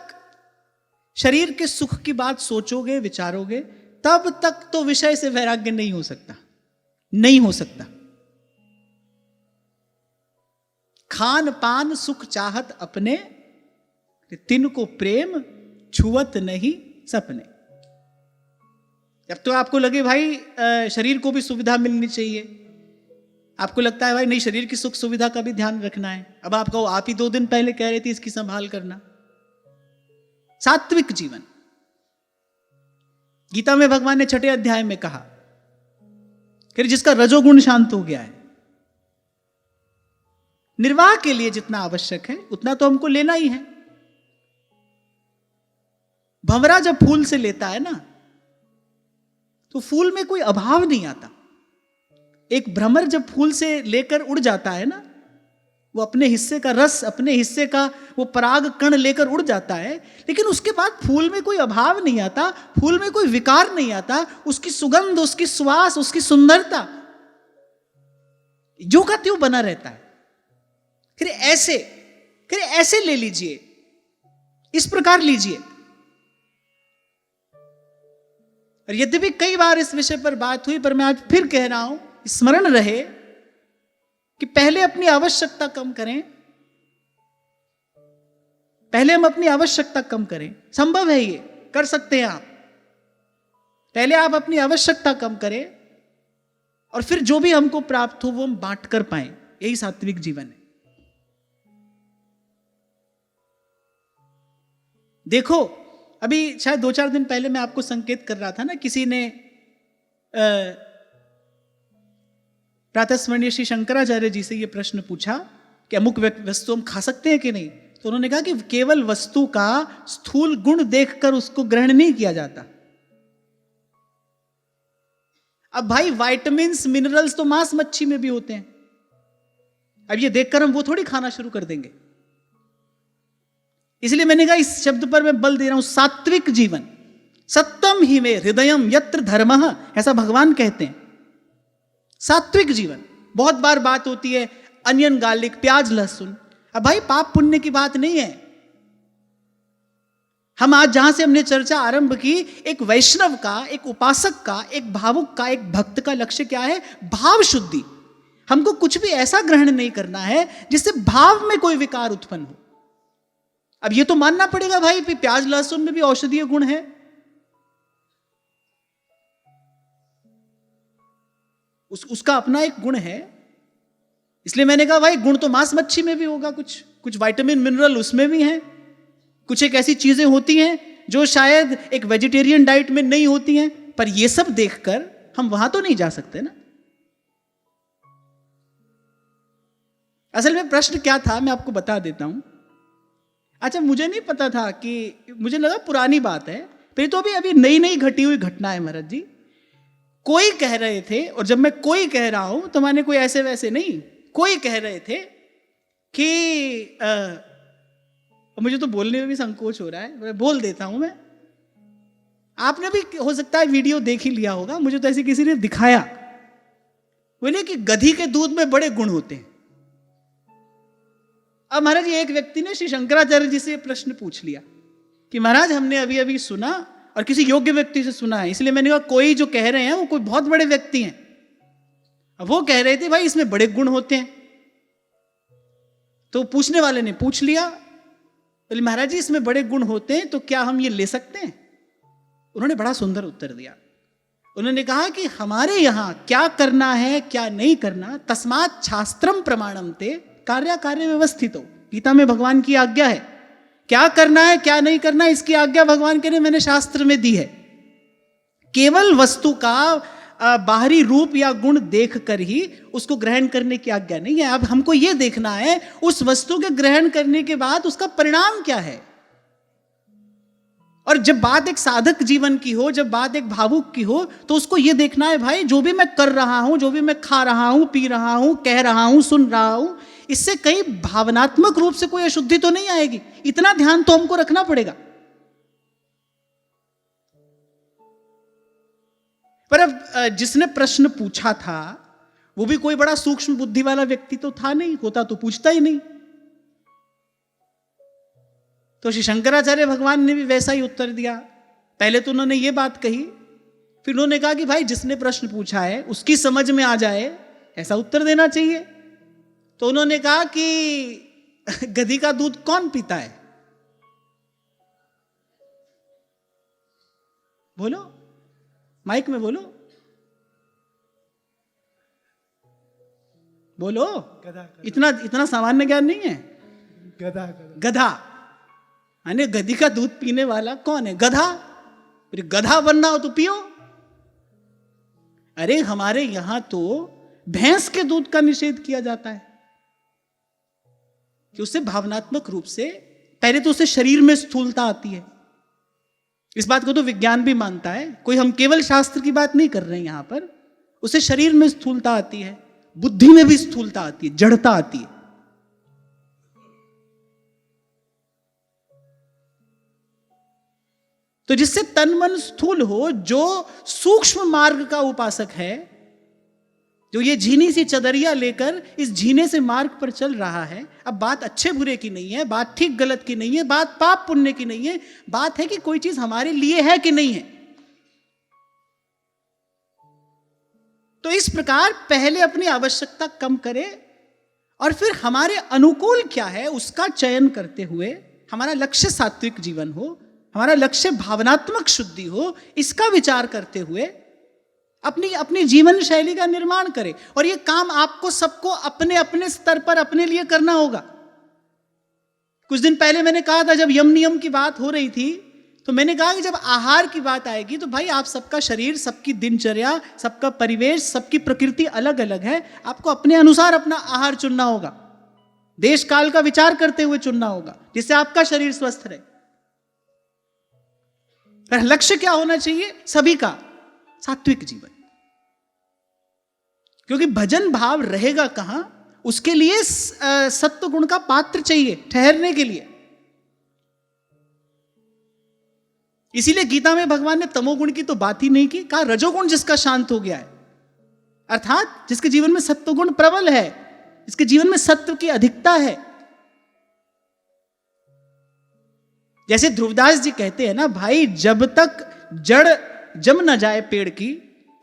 S1: शरीर के सुख की बात सोचोगे विचारोगे, तब तक तो विषय से वैराग्य नहीं हो सकता, नहीं हो सकता। खान पान सुख चाहत अपने, तिनको प्रेम छुअत नहीं सपने। जब तो आपको लगे भाई शरीर को भी सुविधा मिलनी चाहिए, आपको लगता है भाई नहीं शरीर की सुख सुविधा का भी ध्यान रखना है। अब आप कहो आप ही 2 दिन पहले कह रहे थे इसकी संभाल करना। सात्विक जीवन, गीता में भगवान ने 6 अध्याय में कहा कि जिसका रजोगुण शांत हो गया है, निर्वाह के लिए जितना आवश्यक है उतना तो हमको लेना ही है। भंवरा जब फूल से लेता है ना, तो फूल में कोई अभाव नहीं आता। एक भ्रमर जब फूल से लेकर उड़ जाता है ना, वो अपने हिस्से का रस, अपने हिस्से का वो पराग कण लेकर उड़ जाता है, लेकिन उसके बाद फूल में कोई अभाव नहीं आता, फूल में कोई विकार नहीं आता, उसकी सुगंध, उसकी सुवास, उसकी सुंदरता जो का त्यों बना रहता है। फिर ऐसे ले लीजिए, इस प्रकार लीजिए। और यद्यपि कई बार इस विषय पर बात हुई, पर मैं आज फिर कह रहा हूं, स्मरण रहे कि पहले अपनी आवश्यकता कम करें, पहले हम अपनी आवश्यकता कम करें। संभव है, ये कर सकते हैं आप। पहले आप अपनी आवश्यकता कम करें और फिर जो भी हमको प्राप्त हो वो हम बांट कर पाएं। यही सात्विक जीवन है। देखो, अभी शायद 2-4 दिन पहले मैं आपको संकेत कर रहा था ना, किसी ने प्रातस्मरणीय श्री शंकराचार्य जी से यह प्रश्न पूछा कि अमुक वस्तु हम खा सकते हैं कि नहीं। तो उन्होंने कहा कि केवल वस्तु का स्थूल गुण देखकर उसको ग्रहण नहीं किया जाता। अब भाई विटामिन्स, मिनरल्स तो मांस मच्छी में भी होते हैं। अब ये देखकर हम वो थोड़ी खाना शुरू कर देंगे। इसलिए मैंने कहा, इस शब्द पर मैं बल दे रहा हूं, सात्विक जीवन। सत्यम ही में हृदयम यत्र धर्मः, ऐसा भगवान कहते हैं। सात्विक जीवन। बहुत बार बात होती है अनियन, गार्लिक, प्याज, लहसुन। अब भाई पाप पुण्य की बात नहीं है। हम आज जहां से हमने चर्चा आरंभ की, एक वैष्णव का, एक उपासक का, एक भावुक का, एक भक्त का लक्ष्य क्या है? भाव शुद्धि। हमको कुछ भी ऐसा ग्रहण नहीं करना है जिससे भाव में कोई विकार उत्पन्न हो। अब ये तो मानना पड़ेगा भाई, प्याज लहसुन में भी औषधीय गुण है। उसका अपना एक गुण है। इसलिए मैंने कहा भाई, गुण तो मांस मच्छी में भी होगा, कुछ विटामिन मिनरल उसमें भी हैं। कुछ एक ऐसी चीजें होती हैं जो शायद एक वेजिटेरियन डाइट में नहीं होती हैं। पर ये सब देखकर हम वहां तो नहीं जा सकते ना। असल में प्रश्न क्या था, मैं आपको बता देता हूं। अच्छा, मुझे नहीं पता था कि, मुझे लगा पुरानी बात है, फिर तो अभी नई घटी हुई घटना है महाराज जी। कोई कह रहे थे, और जब मैं कोई कह रहा हूं तो माने कोई ऐसे वैसे नहीं, कोई कह रहे थे कि मुझे तो बोलने में भी संकोच हो रहा है, मैं बोल देता हूं। मैं, आपने भी हो सकता है वीडियो देख ही लिया होगा, मुझे तो ऐसे किसी ने दिखाया। बोले कि गधी के दूध में बड़े गुण होते हैं। अब महाराज, एक व्यक्ति ने श्री शंकराचार्य जी से प्रश्न पूछ लिया कि महाराज, हमने अभी सुना और किसी योग्य व्यक्ति से सुना है, इसलिए मैंने कहा कोई जो कह रहे हैं वो कोई बहुत बड़े व्यक्ति हैं। अब वो कह रहे थे भाई इसमें बड़े गुण होते हैं। तो पूछने वाले ने पूछ लिया, बोले महाराज जी इसमें बड़े गुण होते हैं तो क्या हम ये ले सकते हैं? उन्होंने बड़ा सुंदर उत्तर दिया। उन्होंने कहा कि हमारे यहां क्या करना है क्या नहीं करना, तस्मात् शास्त्रम प्रमाणम ते कार्य व्यवस्थितो। गीता में भगवान की आज्ञा है, क्या करना है क्या नहीं करना इसकी आज्ञा भगवान के ने मैंने शास्त्र में दी है। केवल वस्तु का बाहरी रूप या गुण देखकर ही उसको ग्रहण करने की आज्ञा नहीं है। अब हमको यह देखना है उस वस्तु के ग्रहण करने के बाद उसका परिणाम क्या है। और जब बात एक साधक जीवन की हो, जब बात एक भावुक की हो, तो उसको यह देखना है भाई जो भी मैं कर रहा हूं, जो भी मैं खा रहा हूं, पी रहा हूं, कह रहा हूं, सुन रहा हूं, इससे कहीं भावनात्मक रूप से कोई अशुद्धि तो नहीं आएगी। इतना ध्यान तो हमको रखना पड़ेगा। पर अब जिसने प्रश्न पूछा था वो भी कोई बड़ा सूक्ष्म बुद्धि वाला व्यक्ति तो था नहीं, होता तो पूछता ही नहीं। तो श्री शंकराचार्य भगवान ने भी वैसा ही उत्तर दिया। पहले तो उन्होंने ये बात कही, फिर उन्होंने कहा कि भाई जिसने प्रश्न पूछा है उसकी समझ में आ जाए ऐसा उत्तर देना चाहिए। तो उन्होंने कहा कि गधी का दूध कौन पीता है? बोलो, माइक में बोलो, बोलो। इतना सामान्य ज्ञान नहीं है। गधा यानी गधी का दूध पीने वाला कौन है? गधा। फिर गधा बनना हो तो पियो। अरे हमारे यहां तो भैंस के दूध का निषेध किया जाता है कि उससे भावनात्मक रूप से, पहले तो उससे शरीर में स्थूलता आती है। इस बात को तो विज्ञान भी मानता है, कोई हम केवल शास्त्र की बात नहीं कर रहे हैं यहां पर। उससे शरीर में स्थूलता आती है, बुद्धि में भी स्थूलता आती है, जड़ता आती है। तो जिससे तन मन स्थूल हो, जो सूक्ष्म मार्ग का उपासक है, जो ये झीनी सी चदरिया लेकर इस झीने से मार्ग पर चल रहा है। अब बात अच्छे बुरे की नहीं है, बात ठीक गलत की नहीं है, बात पाप पुण्य की नहीं है, बात है कि कोई चीज हमारे लिए है कि नहीं है। तो इस प्रकार पहले अपनी आवश्यकता कम करे और फिर हमारे अनुकूल क्या है उसका चयन करते हुए, हमारा लक्ष्य सात्विक जीवन हो, हमारा लक्ष्य भावनात्मक शुद्धि हो, इसका विचार करते हुए अपनी अपनी जीवन शैली का निर्माण करें। और ये काम आपको सबको अपने अपने स्तर पर अपने लिए करना होगा। कुछ दिन पहले मैंने कहा था, जब यम नियम की बात हो रही थी, तो मैंने कहा कि जब आहार की बात आएगी तो भाई आप सबका शरीर, सबकी दिनचर्या, सबका परिवेश, सबकी प्रकृति अलग अलग है। आपको अपने अनुसार अपना आहार चुनना होगा, देश काल का विचार करते हुए चुनना होगा, जिससे आपका शरीर स्वस्थ रहे। पर लक्ष्य क्या होना चाहिए सभी का? सात्विक जीवन। क्योंकि भजन भाव रहेगा कहां, उसके लिए सत्व गुण का पात्र चाहिए ठहरने के लिए। इसीलिए गीता में भगवान ने तमोगुण की तो बात ही नहीं की, कहा रजोगुण जिसका शांत हो गया है, अर्थात जिसके जीवन में सत्व गुण प्रबल है, जिसके जीवन में सत्व की अधिकता है। जैसे ध्रुवदास जी कहते हैं ना, भाई जब तक जड़ जम न जाए पेड़ की,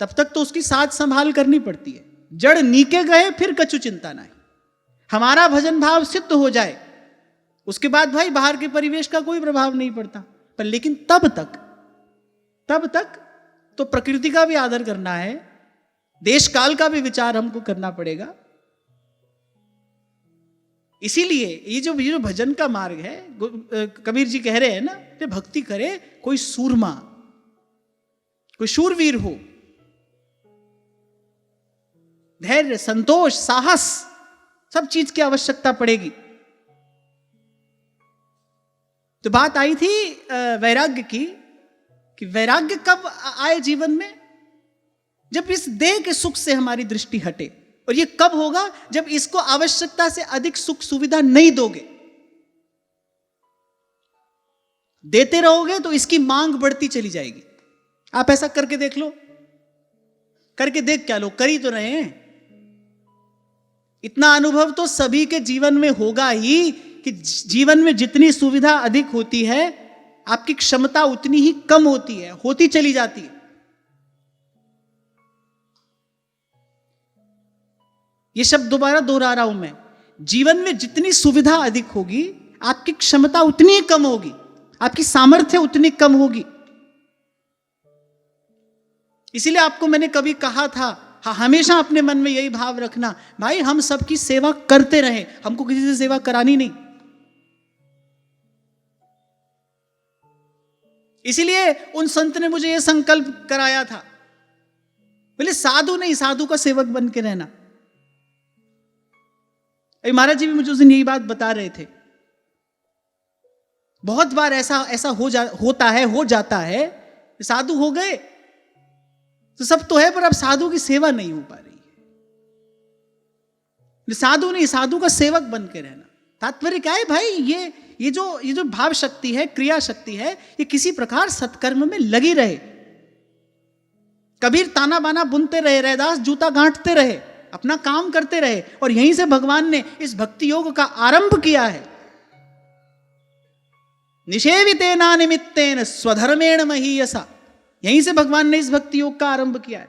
S1: तब तक तो उसकी साथ संभाल करनी पड़ती है। जड़ नीके गए फिर कछु चिंता ना है। हमारा भजन भाव सिद्ध हो जाए, उसके बाद भाई बाहर के परिवेश का कोई प्रभाव नहीं पड़ता। पर लेकिन तब तक तो प्रकृति का भी आदर करना है, देश काल का भी विचार हमको करना पड़ेगा। इसीलिए ये जो भजन का मार्ग है, कबीर जी कह रहे हैं ना कि भक्ति करे कोई सूरमा, कोई शूरवीर हो, धैर्य, संतोष, साहस, सब चीज की आवश्यकता पड़ेगी। तो बात आई थी वैराग्य की, कि वैराग्य कब आए जीवन में? जब इस देह के सुख से हमारी दृष्टि हटे। और ये कब होगा? जब इसको आवश्यकता से अधिक सुख सुविधा नहीं दोगे। देते रहोगे तो इसकी मांग बढ़ती चली जाएगी। आप ऐसा करके देख लो, करके देख क्या लो, कर ही तो रहे हैं। इतना अनुभव तो सभी के जीवन में होगा ही कि जीवन में जितनी सुविधा अधिक होती है, आपकी क्षमता उतनी ही कम होती है, होती चली जाती है। ये शब्द दोबारा दोहरा रहा हूं मैं, जीवन में जितनी सुविधा अधिक होगी, आपकी क्षमता उतनी ही कम होगी, आपकी सामर्थ्य उतनी कम होगी। इसीलिए आपको मैंने कभी कहा था, हमेशा अपने मन में यही भाव रखना, भाई हम सबकी सेवा करते रहे, हमको किसी से सेवा करानी नहीं। इसीलिए उन संत ने मुझे यह संकल्प कराया था, बोले साधु नहीं, साधु का सेवक बन के रहना। महाराज जी भी मुझे उस दिन यही बात बता रहे थे। बहुत बार ऐसा हो जाता है, साधु हो गए तो सब तो है, पर अब साधु की सेवा नहीं हो पा रही है। साधु नहीं, साधु का सेवक बन के रहना। तात्पर्य क्या है भाई? ये जो भाव शक्ति है, क्रिया शक्ति है, ये किसी प्रकार सत्कर्म में लगी रहे। कबीर ताना बाना बुनते रहे, रैदास जूता गांठते रहे, अपना काम करते रहे, और यहीं से भगवान ने इस भक्ति योग का आरंभ किया है। निषेवितेना निमित्तेन स्वधर्मेण महीयसा, यहीं से भगवान ने इस भक्ति योग का आरंभ किया है।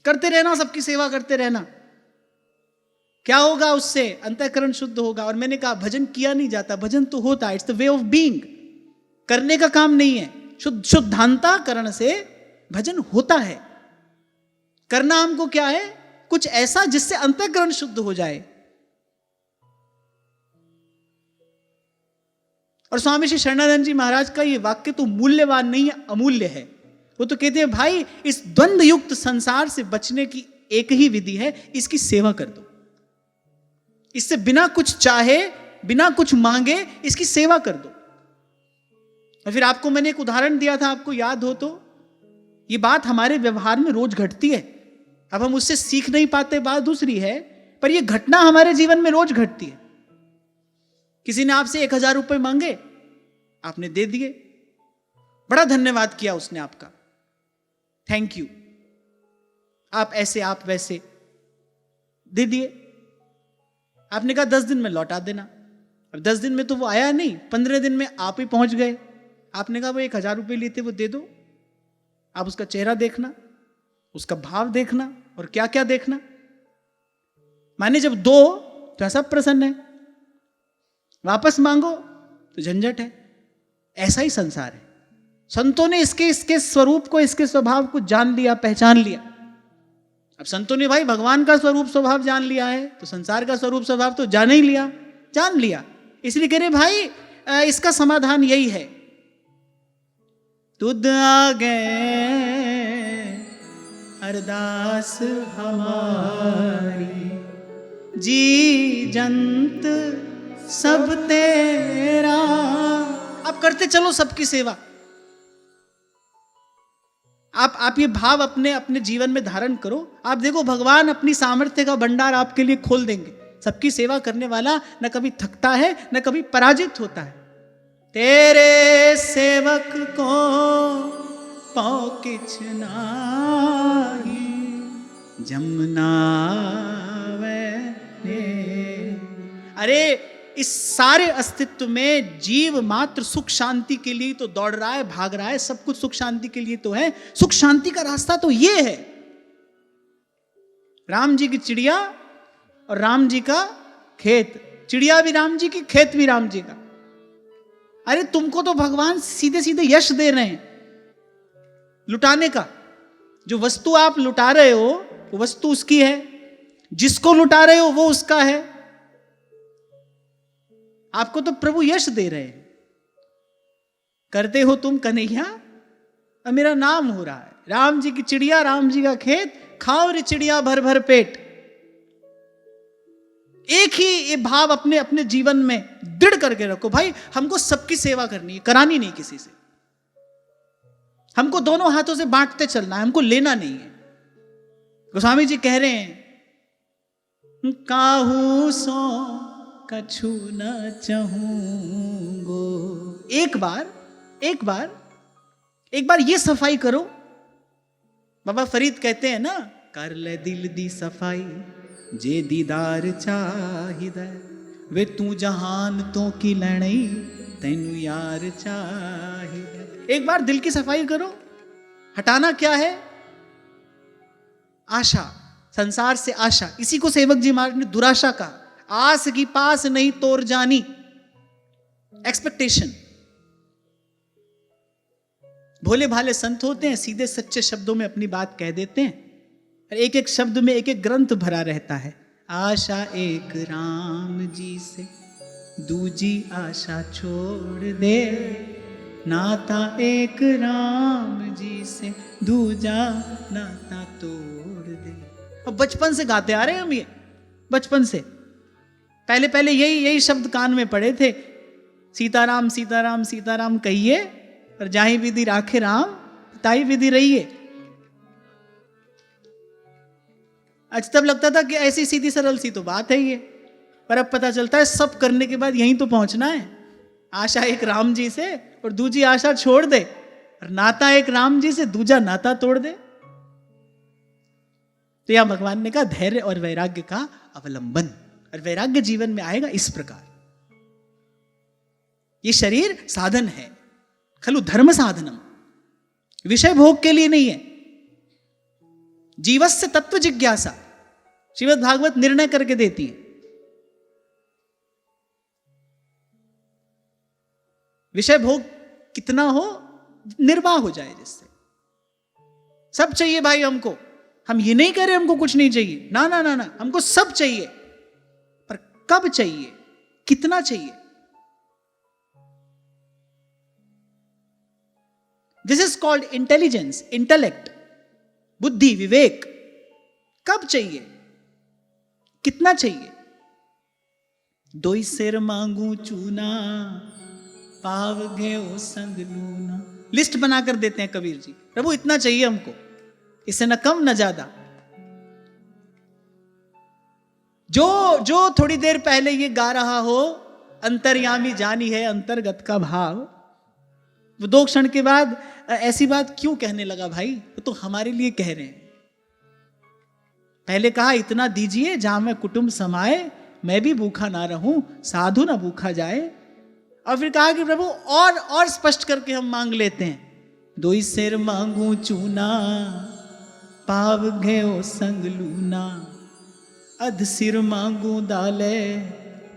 S1: करते रहना, सबकी सेवा करते रहना। क्या होगा उससे? अंतःकरण शुद्ध होगा। और मैंने कहा भजन किया नहीं जाता, भजन तो होता है, it's the way of being. करने का काम नहीं है। शुद्धांता करण से भजन होता है। करना हमको क्या है? कुछ ऐसा जिससे अंतःकरण शुद्ध हो जाए। और स्वामी श्री शरणानंद जी महाराज का ये वाक्य तो मूल्यवान नहीं है, अमूल्य है। वो तो कहते हैं भाई इस द्वंद युक्त संसार से बचने की एक ही विधि है, इसकी सेवा कर दो। इससे बिना कुछ चाहे, बिना कुछ मांगे इसकी सेवा कर दो। और फिर आपको मैंने एक उदाहरण दिया था, आपको याद हो तो, ये बात हमारे व्यवहार में रोज घटती है। अब हम उससे सीख नहीं पाते, बात दूसरी है, पर यह घटना हमारे जीवन में रोज घटती है। किसी ने आपसे 1000 रुपए मांगे, आपने दे दिए। बड़ा धन्यवाद किया उसने आपका, थैंक यू, आप ऐसे आप वैसे, दे दिए। आपने कहा 10 दिन में लौटा देना। अब 10 दिन में तो वो आया नहीं, 15 दिन में आप ही पहुंच गए। आपने कहा वो 1000 रुपये लिए थे वो दे दो। आप उसका चेहरा देखना, उसका भाव देखना और क्या क्या देखना। माने जब दो तो सब प्रसन्न है, वापस मांगो तो झंझट है। ऐसा ही संसार है। संतों ने इसके स्वरूप को, इसके स्वभाव को जान लिया, पहचान लिया। अब संतों ने भाई भगवान का स्वरूप स्वभाव जान लिया है, तो संसार का स्वरूप स्वभाव तो जान ही लिया, जान लिया। इसलिए कह रहे भाई इसका समाधान यही है, तुद आगे अरदास हमारी, जी जंत सब तेरा। आप करते चलो सबकी सेवा। आप ये भाव अपने अपने जीवन में धारण करो। आप देखो भगवान अपनी सामर्थ्य का भंडार आपके लिए खोल देंगे। सबकी सेवा करने वाला न कभी थकता है न कभी पराजित होता है। तेरे सेवक को पाओ किछ नाही, जमुना अरे इस सारे अस्तित्व में जीव मात्र सुख शांति के लिए तो दौड़ रहा है, भाग रहा है। सब कुछ सुख शांति के लिए तो है। सुख शांति का रास्ता तो ये है। राम जी की चिड़िया और राम जी का खेत, चिड़िया भी राम जी की, खेत भी राम जी का। अरे तुमको तो भगवान सीधे सीधे यश दे रहे हैं लुटाने का। जो वस्तु आप लुटा रहे हो वो वस्तु उसकी है, जिसको लुटा रहे हो वो उसका है। आपको तो प्रभु यश दे रहे हैं। करते हो तुम कन्हैया और मेरा नाम हो रहा है। राम जी की चिड़िया, राम जी का खेत, खाओ रे चिड़िया भर भर पेट। एक ही ये भाव अपने अपने जीवन में दृढ़ करके रखो। भाई हमको सबकी सेवा करनी है, करानी नहीं किसी से। हमको दोनों हाथों से बांटते चलना है, हमको लेना नहीं है। गोस्वामी जी कह रहे हैं, काहू सो कछु न चाहूंगो। एक बार ये सफाई करो। बाबा फरीद कहते हैं ना, कर ले दिल दी सफाई जे दीदार चाहिदा, वे तू जहान तो की लड़ई तैनू यार चाहिदा। एक बार दिल की सफाई करो। हटाना क्या है? आशा, संसार से आशा। इसी को सेवक जी महाराज ने दुराशा कहा। आस की पास नहीं तोर जानी, एक्सपेक्टेशन। भोले भाले संत होते हैं, सीधे सच्चे शब्दों में अपनी बात कह देते हैं। एक एक शब्द में एक एक ग्रंथ भरा रहता है। आशा एक राम जी से, दूजी आशा छोड़ दे, नाता एक राम जी से, दूजा नाता तोड़ दे। और बचपन से गाते आ रहे हैं हम ये, बचपन से। पहले यही शब्द कान में पड़े थे। सीताराम सीताराम सीताराम कहिए, और जाहि विधि राखे राम, ताई विधि रहिए। आज तब लगता था कि ऐसी सीधी सरल सी तो बात है ये, पर अब पता चलता है सब करने के बाद यहीं तो पहुंचना है। आशा एक राम जी से और दूजी आशा छोड़ दे, और नाता एक राम जी से, दूजा नाता तोड़ दे। तो यह भगवान ने कहा धैर्य और वैराग्य का अवलंबन। और वैराग्य जीवन में आएगा इस प्रकार। ये शरीर साधन है, खलु धर्म साधनम, विषय भोग के लिए नहीं है। जीवस्य तत्व जिज्ञासा श्रीमद् भागवत निर्णय करके देती है। विषय भोग कितना हो, निर्वाह हो जाए जिससे। सब चाहिए भाई हमको। हम ये नहीं कह रहे हमको कुछ नहीं चाहिए, ना ना ना ना, हमको सब चाहिए। पर कब चाहिए, कितना चाहिए? This is called intelligence, intellect, बुद्धि, विवेक। कब चाहिए, कितना चाहिए? दोई सिर मांगू चूना, पाव घेओ संग लूना। लिस्ट बनाकर देते हैं कबीर जी, प्रभु इतना चाहिए हमको, इससे न कम न ज्यादा। जो थोड़ी देर पहले ये गा रहा हो, अंतर्यामी जानी है अंतर्गत का भाव, वो 2 क्षण के बाद ऐसी बात क्यों कहने लगा भाई? वो तो हमारे लिए कह रहे हैं। पहले कहा इतना दीजिए जहां मैं कुटुंब समाए, मैं भी भूखा ना रहूं, साधु ना भूखा जाए। और फिर कहा कि प्रभु और स्पष्ट करके हम मांग लेते हैं। 2 सिर मांगू चूना, पाव घेओ संग लूना, अध सिर मांगू दाले,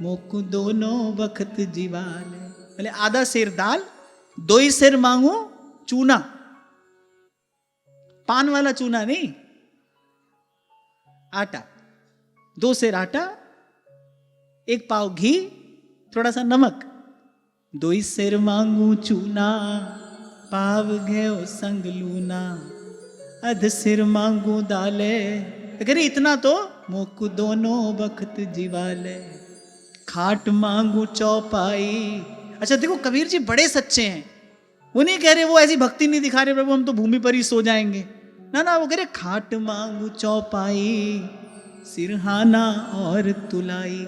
S1: मोकू दोनों बखत जीवाले। पहले आधा सिर दाल, 2 सिर मांगू चूना, पान वाला चूना नहीं, आटा। 2 सिर आटा, 1 पाव घी, थोड़ा सा नमक। 2 सिर मांगू चूना, पाव घेओ संग लूना, अध सिर मांगू दाले। अगर इतना तो मोकू दोनों बखत जीवाले। खाट मांगू चौपाई। अच्छा देखो, कबीर जी बड़े सच्चे हैं। वो नहीं कह रहे, वो ऐसी भक्ति नहीं दिखा रहे प्रभु हम तो भूमि पर ही सो जाएंगे। ना, वो कह रहे खाट मांगू चौपाई, सिरहाना और तुलाई।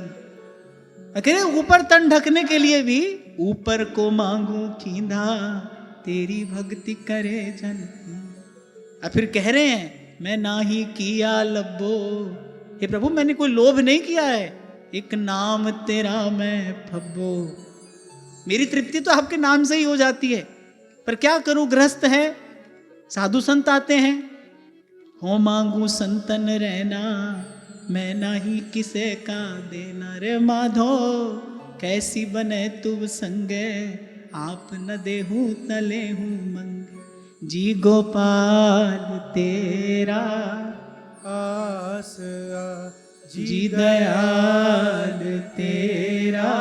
S1: कह रहे ऊपर तन ढकने के लिए भी, ऊपर को मांगू खींधा, तेरी भक्ति करे जन। और फिर कह रहे हैं मैं ना ही किया लब्बो, हे प्रभु मैंने कोई लोभ नहीं किया है, एक नाम तेरा मैं फब्बो। मेरी तृप्ति तो आपके नाम से ही हो जाती है, पर क्या करूं, गृहस्थ है, साधु संत आते हैं। हो मांगू संतन रहना, मैं नाही किसे का देना। रे माधो कैसी बने तुम संगे, आप न देहूं तले हूं मंगे। जी गोपाल तेरा
S2: आसरा,
S1: जी दयाल तेरा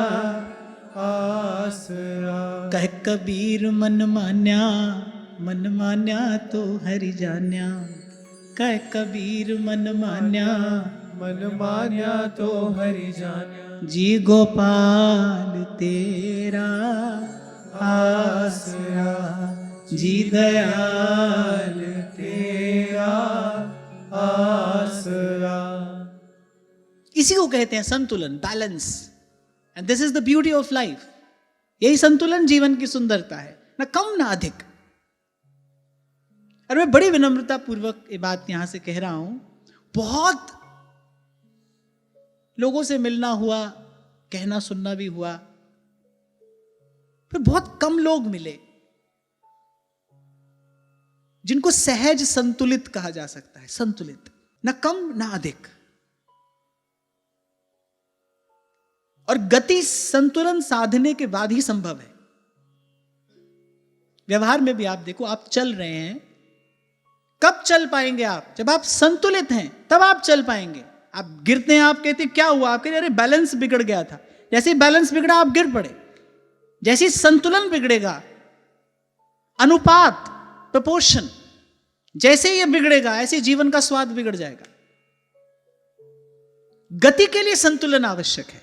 S2: आसरा।
S1: कह कबीर मन मान्या तो हरि जान्या। कह कबीर मन मान्या
S2: तो हरि जान्या।
S1: जी गोपाल तेरा आसरा, जी दयाल
S2: तेरा आसरा।
S1: इसी को कहते हैं संतुलन, balance. And this is the beauty of life. यही संतुलन जीवन की सुंदरता है, ना कम ना अधिक। और मैं बड़ी विनम्रता पूर्वक ये बात यहां से कह रहा हूं। बहुत लोगों से मिलना हुआ, कहना सुनना भी हुआ, फिर बहुत कम लोग मिले जिनको सहज संतुलित कहा जा सकता है। संतुलित, ना कम ना अधिक। और गति संतुलन साधने के बाद ही संभव है। व्यवहार में भी आप देखो, आप चल रहे हैं, कब चल पाएंगे आप? जब आप संतुलित हैं तब आप चल पाएंगे। आप गिरते हैं, आप कहते क्या हुआ? आप कहते अरे बैलेंस बिगड़ गया था। जैसे बैलेंस बिगड़ा आप गिर पड़े। जैसे संतुलन बिगड़ेगा, अनुपात, प्रपोर्शन जैसे ये बिगड़ेगा, ऐसे जीवन का स्वाद बिगड़ जाएगा। गति के लिए संतुलन आवश्यक है,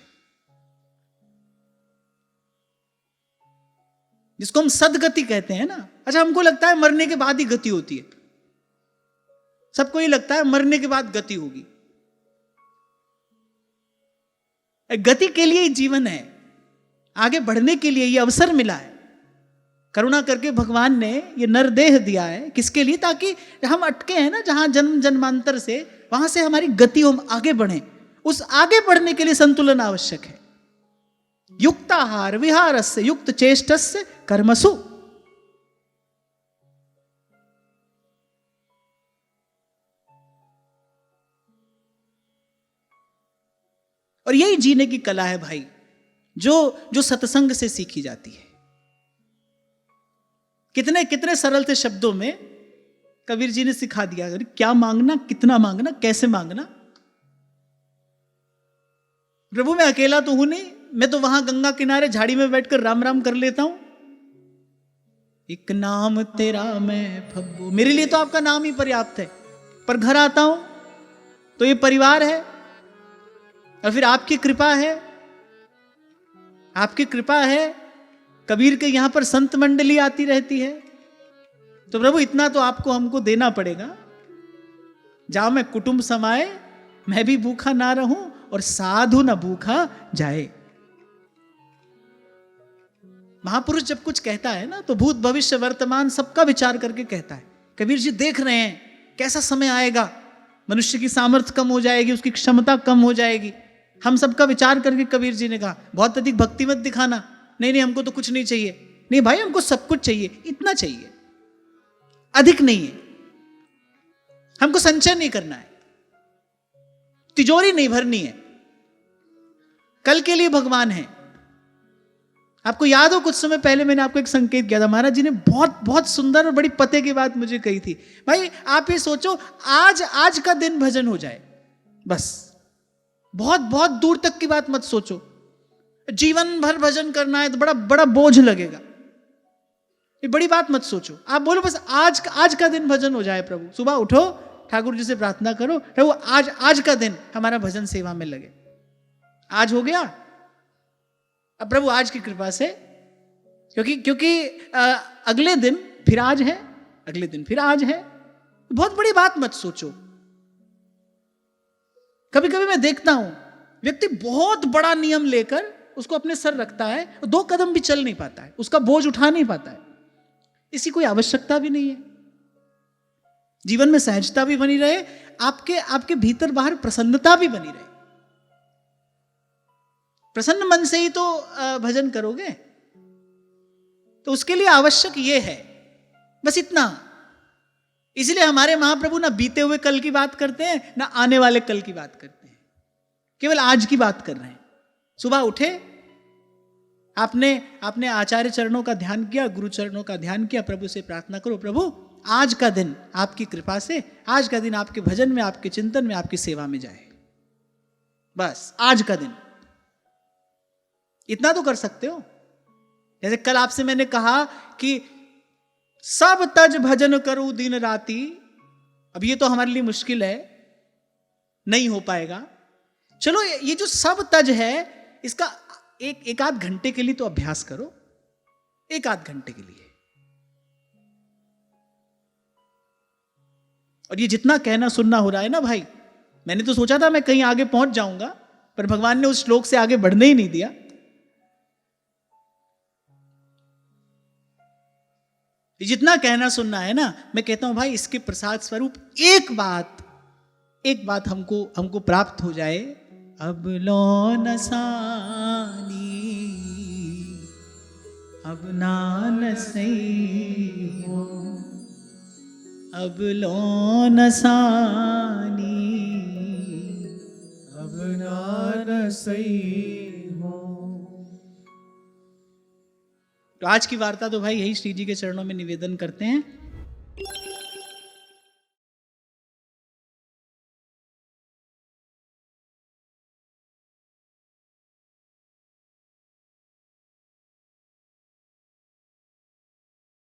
S1: जिसको हम सदगति कहते हैं ना। अच्छा, हमको लगता है मरने के बाद ही गति होती है। सबको ये लगता है मरने के बाद गति होगी। गति के लिए जीवन है, आगे बढ़ने के लिए ये अवसर मिला है। करुणा करके भगवान ने ये नरदेह दिया है, किसके लिए? ताकि हम अटके हैं ना जहां जन्म जन्मांतर से, वहां से हमारी गति हम आगे बढ़े। उस आगे बढ़ने के लिए संतुलन आवश्यक है। युक्ताहार विहारस्य युक्त चेष्टस्य कर्मसु। और यही जीने की कला है भाई, जो सत्संग से सीखी जाती है। कितने कितने सरल से शब्दों में कबीर जी ने सिखा दिया, क्या मांगना, कितना मांगना, कैसे मांगना। प्रभु मैं अकेला तो हूं नहीं, मैं तो वहां गंगा किनारे झाड़ी में बैठकर राम राम कर लेता हूं। एक नाम तेरा मैं फब्बो, मेरे लिए तो आपका नाम ही पर्याप्त है। पर घर आता हूं तो ये परिवार है, और फिर आपकी कृपा है, आपकी कृपा है। कबीर के यहां पर संत मंडली आती रहती है, तो प्रभु इतना तो आपको हमको देना पड़ेगा। जहां मैं कुटुंब समाए, मैं भी भूखा ना रहूं और साधु ना भूखा जाए। महापुरुष जब कुछ कहता है ना तो भूत भविष्य वर्तमान सबका विचार करके कहता है। कबीर जी देख रहे हैं कैसा समय आएगा, मनुष्य की सामर्थ्य कम हो जाएगी, उसकी क्षमता कम हो जाएगी। हम सबका विचार करके कबीर जी ने कहा बहुत अधिक भक्ति मत दिखाना, नहीं हमको तो कुछ नहीं चाहिए। नहीं भाई, हमको सब कुछ चाहिए, इतना चाहिए, अधिक नहीं है। हमको संचय नहीं करना है, तिजोरी नहीं भरनी है, कल के लिए भगवान है। आपको याद हो कुछ समय पहले मैंने आपको एक संकेत किया था, महाराज जी ने बहुत बहुत सुंदर और बड़ी पते की बात मुझे कही थी। भाई आप ये सोचो, आज का दिन भजन हो जाए बस, बहुत बहुत दूर तक की बात मत सोचो। जीवन भर भजन करना है तो बड़ा बड़ा बोझ लगेगा, ये बड़ी बात मत सोचो। आप बोलो बस आज का दिन भजन हो जाए प्रभु। सुबह उठो, ठाकुर जी से प्रार्थना करो, प्रभु आज का दिन हमारा भजन सेवा में लगे। आज हो गया, अब प्रभु आज की कृपा से, क्योंकि अगले दिन फिर आज है, अगले दिन फिर आज है। बहुत बड़ी बात मत सोचो। कभी कभी मैं देखता हूं व्यक्ति बहुत बड़ा नियम लेकर उसको अपने सर रखता है, 2 कदम भी चल नहीं पाता है, उसका बोझ उठा नहीं पाता है। इसकी कोई आवश्यकता भी नहीं है। जीवन में सहजता भी बनी रहे, आपके भीतर बाहर प्रसन्नता भी बनी रहे। प्रसन्न मन से ही तो भजन करोगे, तो उसके लिए आवश्यक ये है, बस इतना। इसलिए हमारे महाप्रभु ना बीते हुए कल की बात करते हैं, ना आने वाले कल की बात करते हैं, केवल आज की बात कर रहे हैं। सुबह उठे, आपने आचार्य चरणों का ध्यान किया, गुरु चरणों का ध्यान किया, प्रभु से प्रार्थना करो, प्रभु आज का दिन आपकी कृपा से, आज का दिन आपके भजन में, आपके चिंतन में, आपकी सेवा में जाए। बस आज का दिन, इतना तो कर सकते हो। जैसे कल आपसे मैंने कहा कि सब तज भजन करूं दिन राती। अब ये तो हमारे लिए मुश्किल है, नहीं हो पाएगा। चलो ये जो सब तज है, इसका एक आध घंटे के लिए तो अभ्यास करो, एक आध घंटे के लिए। और ये जितना कहना सुनना हो रहा है ना भाई, मैंने तो सोचा था मैं कहीं आगे पहुंच जाऊंगा, पर भगवान ने उस श्लोक से आगे बढ़ने ही नहीं दिया। जितना कहना सुनना है ना, मैं कहता हूं भाई इसके प्रसाद स्वरूप एक बात हमको प्राप्त हो जाए। अब लो नसानी अब नानसई हो, अब लो नसानी
S2: अब नानसई हो।
S1: तो आज की वार्ता तो भाई यही श्री जी के चरणों में निवेदन करते हैं।